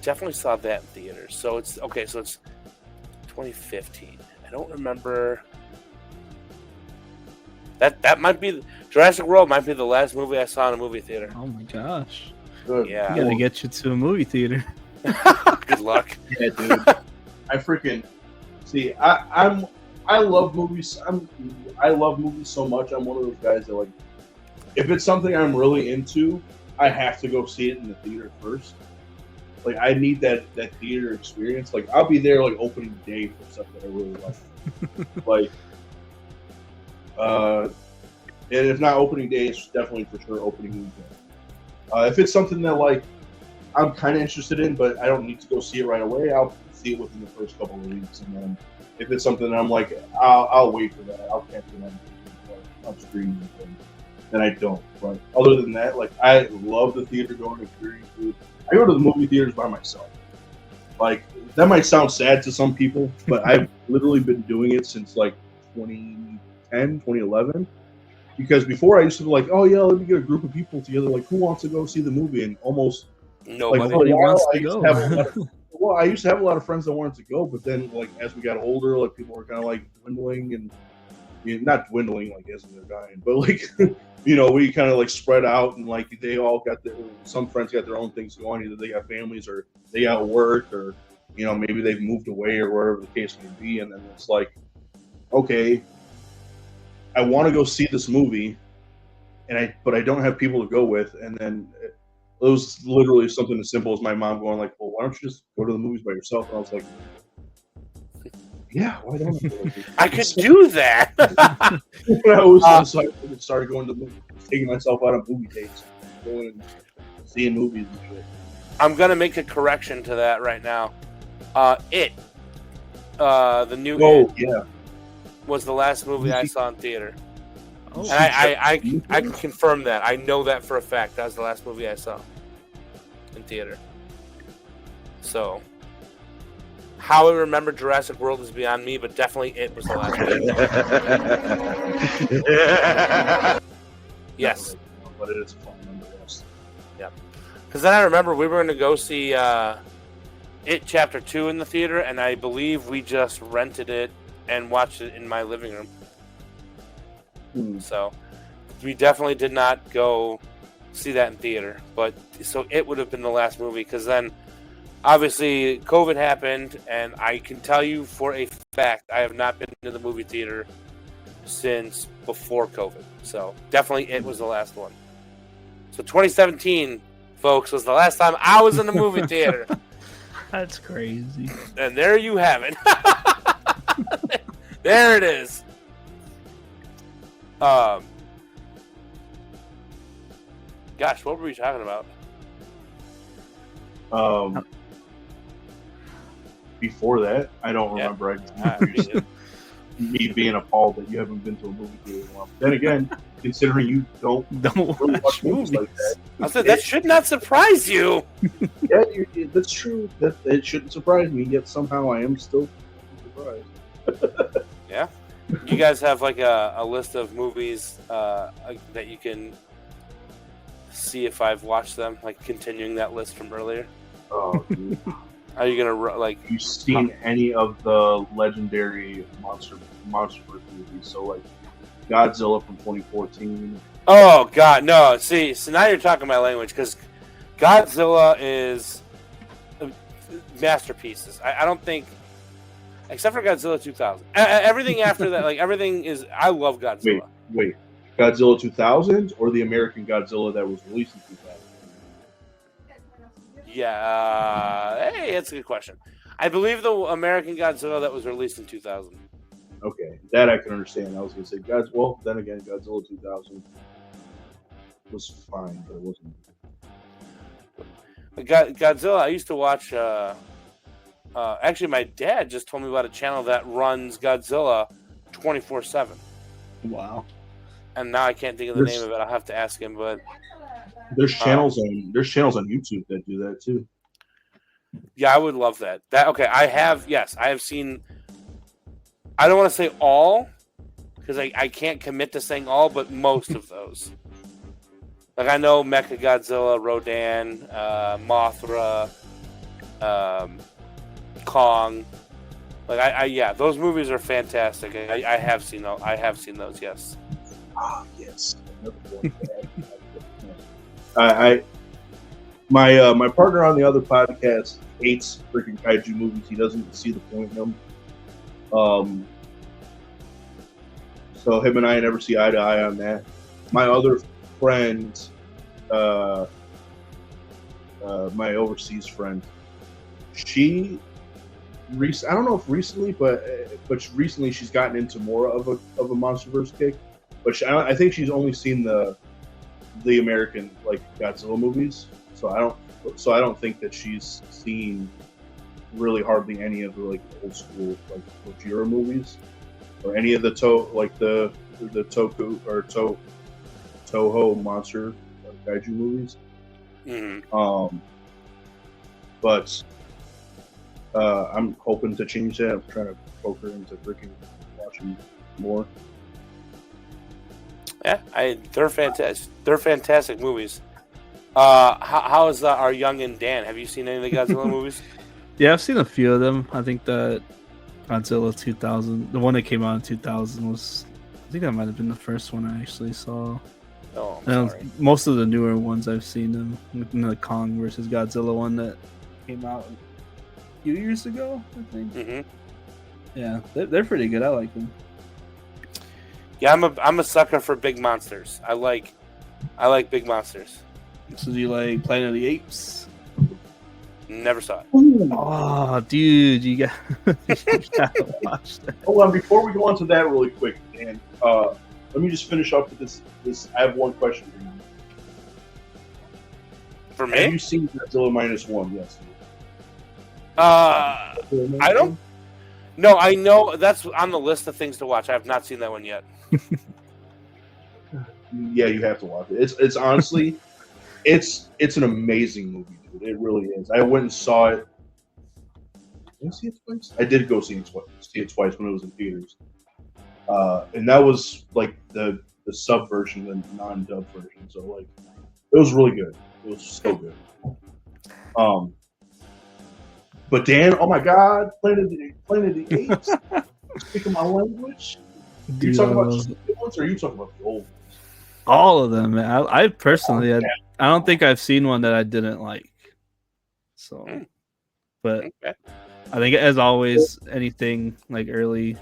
Definitely saw that in theaters. So it's... Okay, so it's 2015. I don't remember... That might be... Jurassic World might be the last movie I saw in a movie theater. Oh my gosh. Good. Yeah. I gotta get you to a movie theater. Good luck. Yeah, dude. I freaking see. I love movies. I love movies so much. I'm one of those guys that, like, if it's something I'm really into, I have to go see it in the theater first. Like, I need that theater experience. Like, I'll be there like opening day for stuff that I really like. And if not opening day, it's definitely for sure opening weekend. If it's something that, like, I'm kind of interested in, but I don't need to go see it right away, I'll see it within the first couple of weeks. And then if it's something that I'm like, I'll wait for that. I'll catch it on streaming, then I don't. But other than that, like, I love the theater going experience. I go to the movie theaters by myself. Like, that might sound sad to some people, but I've literally been doing it since like 2010, 2011. Because before I used to be like, oh yeah, let me get a group of people together. Like, who wants to go see the movie? And almost Nobody wants to go. Well, I used to have a lot of friends that wanted to go, but then, like, as we got older, like, people were kind of like dwindling, and not dwindling like as in they're dying, but like we kind of like spread out, and like they all got some friends got their own things going. Either they got families or they got work, or maybe they've moved away or wherever the case may be. And then it's like, okay, I want to go see this movie, but I don't have people to go with. And then it was literally something as simple as my mom going like, well, why don't you just go to the movies by yourself? And I was like, yeah, why don't I could do that. So I started going to movies, taking myself out of movie dates, going and seeing movies and shit. I'm gonna make a correction to that right now. The new It was the last movie I saw in theater. Oh, and I can confirm that. I know that for a fact. That was the last movie I saw in theater. So, how I remember Jurassic World is beyond me, but definitely It was the last movie. Yes. But it is a fun number, yes. Yeah. Because then I remember we were going to go see It Chapter 2 in the theater, and I believe we just rented it and watched it in my living room. So we definitely did not go see that in theater. But so It would have been the last movie, because then obviously COVID happened, and I can tell you for a fact I have not been to the movie theater since before COVID. So definitely It was the last one. So 2017, folks, was the last time I was in the movie theater. That's crazy. And there you have it. There it is. Gosh, what were we talking about? Before that, I don't remember. Me being appalled that you haven't been to a movie theater in a while. Then again, considering you don't really watch movies like that, I said that should not surprise you. Yeah, that's true. That it shouldn't surprise me. Yet somehow I am still surprised. Yeah. You guys have like a list of movies that you can see if I've watched them, like continuing that list from earlier? Oh, dude. Are you gonna like? Have you seen any of the legendary monster movies? So like Godzilla from 2014. Oh God, no! See, so now you're talking my language, because Godzilla is masterpieces. I don't think, except for Godzilla 2000, everything after that, like everything is. I love Godzilla. Wait, Godzilla 2000 or the American Godzilla that was released in 2000? Yeah, hey, that's a good question. I believe the American Godzilla that was released in 2000. Okay, that I can understand. I was going to say Well, then again, Godzilla 2000. was fine, but it wasn't. Godzilla, I used to watch. Actually, my dad just told me about a channel that runs Godzilla 24/7. Wow. And now I can't think of the name of it. I'll have to ask him. But there's channels on YouTube that do that too. Yeah, I would love that. Okay, I have seen. I don't want to say all because I can't commit to saying all, but most of those. Like I know Mechagodzilla, Rodan, Mothra, Kong. Like those movies are fantastic. I have seen those. Yes. Ah, yes. My partner on the other podcast hates freaking kaiju movies. He doesn't see the point in them. So him and I never see eye to eye on that. My other friend, my overseas friend, I don't know if recently, but recently she's gotten into more of a MonsterVerse kick. But I think she's only seen the American like Godzilla movies. So I don't think that she's seen really hardly any of the like old school like Gojira movies or any of the Toku or Toho monster kaiju movies. Mm-hmm. But I'm hoping to change that. I'm trying to poke her into freaking watching more. Yeah, they're fantastic. They're fantastic movies. How is our youngin' Dan? Have you seen any of the Godzilla movies? Yeah, I've seen a few of them. I think that Godzilla 2000, the one that came out in 2000 was, I think that might have been the first one I actually saw. Oh, I'm sorry. Most of the newer ones I've seen them. The Kong versus Godzilla one that came out a few years ago, I think. Mm-hmm. Yeah, they're pretty good. I like them. Yeah, I'm a sucker for big monsters. I like big monsters. So do you like Planet of the Apes? Never saw it. Oh, dude, you gotta watch that. Hold on, before we go on to that really quick, Dan, let me just finish up with this. I have one question for you. For me? Have you seen Godzilla -1? Yes. I don't. No, I know that's on the list of things to watch. I have not seen that one yet. Yeah, you have to watch it. It's honestly, it's an amazing movie, dude. It really is. I went and saw it. Did I see it twice? I did go see it twice when it was in theaters. And that was like the sub version, the non-dub version. So like, it was really good. It was so good. But Dan, oh my God, Planet of the Apes. Speaking my language. Are you talking about just the good ones, or are you talking about the old ones? All of them, man. I personally, I don't think I've seen one that I didn't like. So, but I think as always, anything like early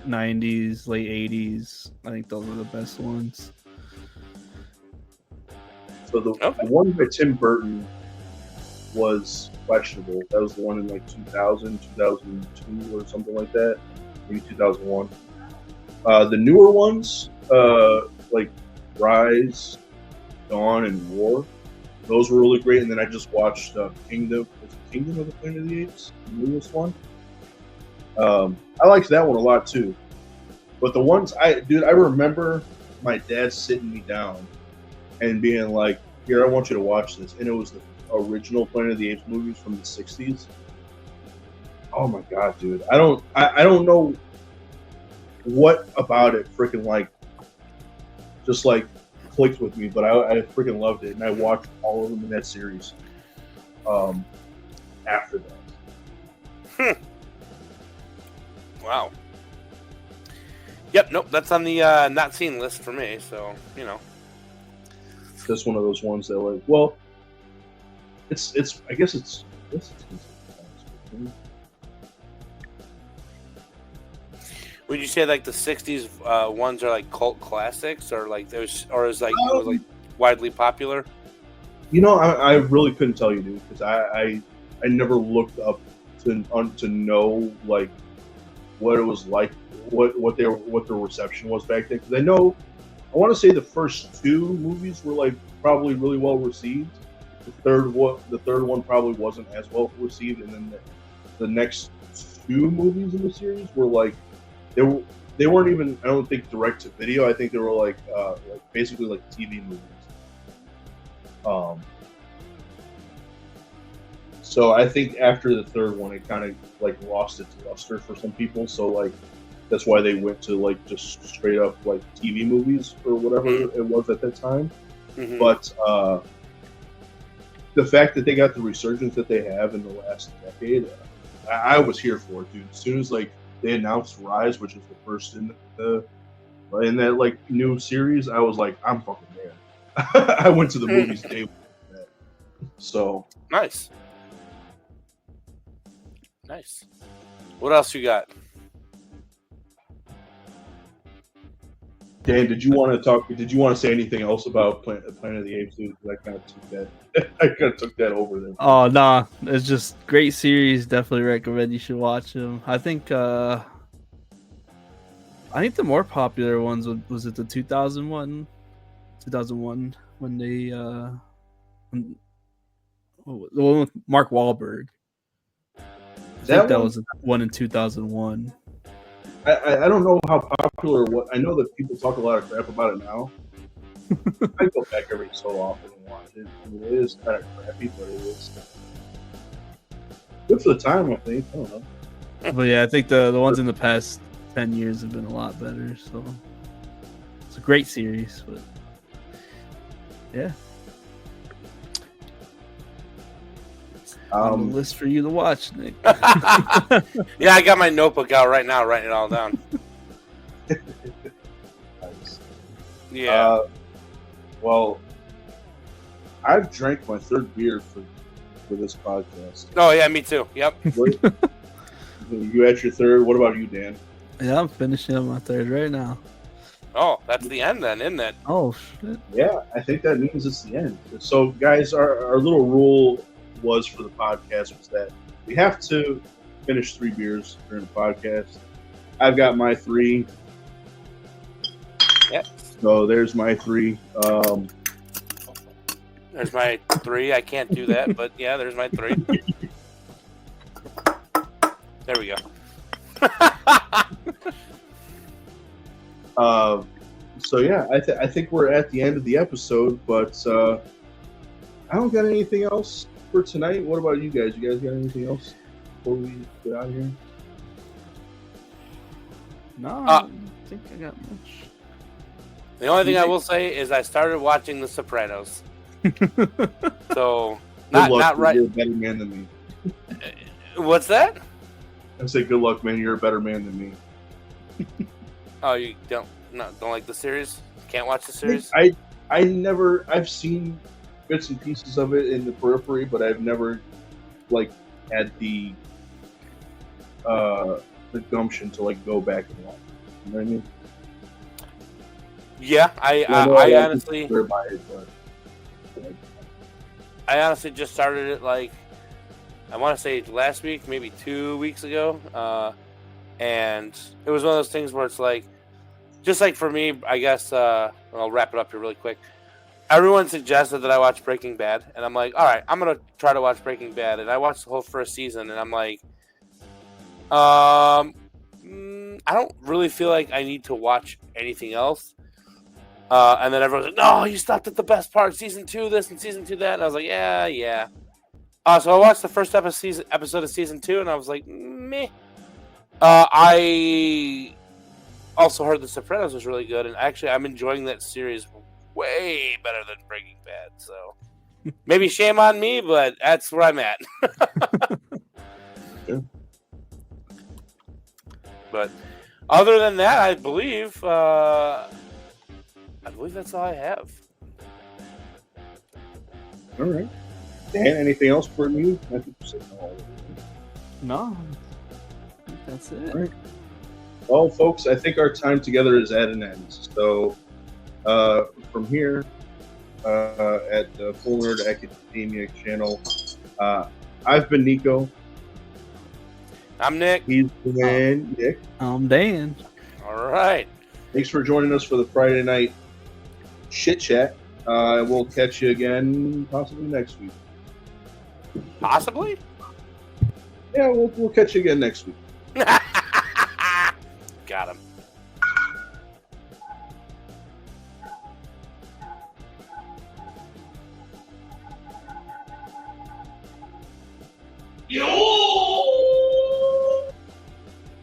90s, late 80s, I think those are the best ones. So the one by Tim Burton was questionable. That was the one in like 2000, 2002 or something like that. Maybe 2001. The newer ones, like Rise, Dawn, and War, those were really great. And then I just watched Kingdom of the Planet of the Apes, the newest one. I liked that one a lot too. But the ones I remember my dad sitting me down and being like, "Here, I want you to watch this," and it was the original Planet of the Apes movies from the 60s. Oh my God, dude. I don't know what about it freaking like just like clicked with me, but I freaking loved it, and I watched all of them in that series after that. Wow. Yep, nope, that's on the not seen list for me, so you know. That's one of those ones that like, well, it's I guess it's Would you say like the 60s ones are like cult classics, or like there's, or is like, it was like widely popular? You know, I really couldn't tell you, dude, because I never looked up to know like what it was like, what their reception was back then. Because I know want to say the first two movies were like probably really well received. The third one probably wasn't as well received, and then the next two movies in the series were like they weren't even, I don't think, direct to video. I think they were like basically like TV movies. So I think after the third one, it kind of like lost its luster for some people. So like that's why they went to like just straight up like TV movies or whatever it was at that time. Mm-hmm. But the fact that they got the resurgence that they have in the last decade, I was here for it, dude. As soon as like they announced Rise, which is the first in that like new series, I was like, I'm fucking there. I went to the movies day one. So nice. What else you got? Dan, did you want to talk? Did you want to say anything else about Planet of the Apes? Dude? I kind of took that. I kind of took that over there. Oh nah, it's just great series. Definitely recommend you should watch them. I think the more popular ones was it the 2001 when they the one with Mark Wahlberg. I think that was the one in 2001. I don't know how popular. What I know that people talk a lot of crap about it now. I go back every so often and watch it. I mean, it is kind of crappy, but it is good for the time. I think. I don't know. But yeah, I think the ones in the past 10 years have been a lot better. So it's a great series. But yeah. On the list for you to watch, Nick. Yeah, I got my notebook out right now, writing it all down. Nice. Yeah. Well, I've drank my third beer for this podcast. Oh yeah, me too. Yep. You at your third? What about you, Dan? Yeah, I'm finishing up my third right now. Oh, that's the end then, isn't it? Oh shit. Yeah, I think that means it's the end. So, guys, our little rule was for the podcast was that we have to finish 3 beers during the podcast. I've got my 3. Yep. So there's my 3. There's my 3. I can't do that, but yeah, there's my 3. There we go. So yeah, I think we're at the end of the episode, but I don't got anything else for tonight. What about you guys? You guys got anything else before we get out of here? No, I don't think I got much. The only thing I will say is I started watching The Sopranos. So not right. You're a better man than me. What's that? I say, good luck, man. You're a better man than me. Oh, you don't like the series? Can't watch the series? I've seen bits and pieces of it in the periphery, but I've never like had the gumption to like go back and watch. You know what I mean? Yeah, I honestly, I honestly just started it like I want to say last week, maybe 2 weeks ago, and it was one of those things where it's like, just like for me, I guess. I'll wrap it up here really quick. Everyone suggested that I watch Breaking Bad, and I'm like, all right, I'm gonna try to watch Breaking Bad, and I watched the whole first season, and I'm like, I don't really feel like I need to watch anything else. And then everyone's like, no, you stopped at the best part, season 2 this and season 2 that, and I was like, yeah. So I watched the first episode of season 2, and I was like, meh. I also heard The Sopranos was really good, and actually I'm enjoying that series way better than Breaking Bad. So maybe shame on me, but that's where I'm at. Yeah. But other than that, I believe that's all I have. All right. Dan, anything else from you? I think you said No. I think that's it. All right. Well, folks, I think our time together is at an end. So, from here at the Full Nerd Academia channel, I've been Nikko. I'm Nick. He's been Nick. I'm Dan. All right. Thanks for joining us for the Friday night chit chat. We'll catch you again possibly next week. Possibly? Yeah, we'll catch you again next week. Got him. Yo!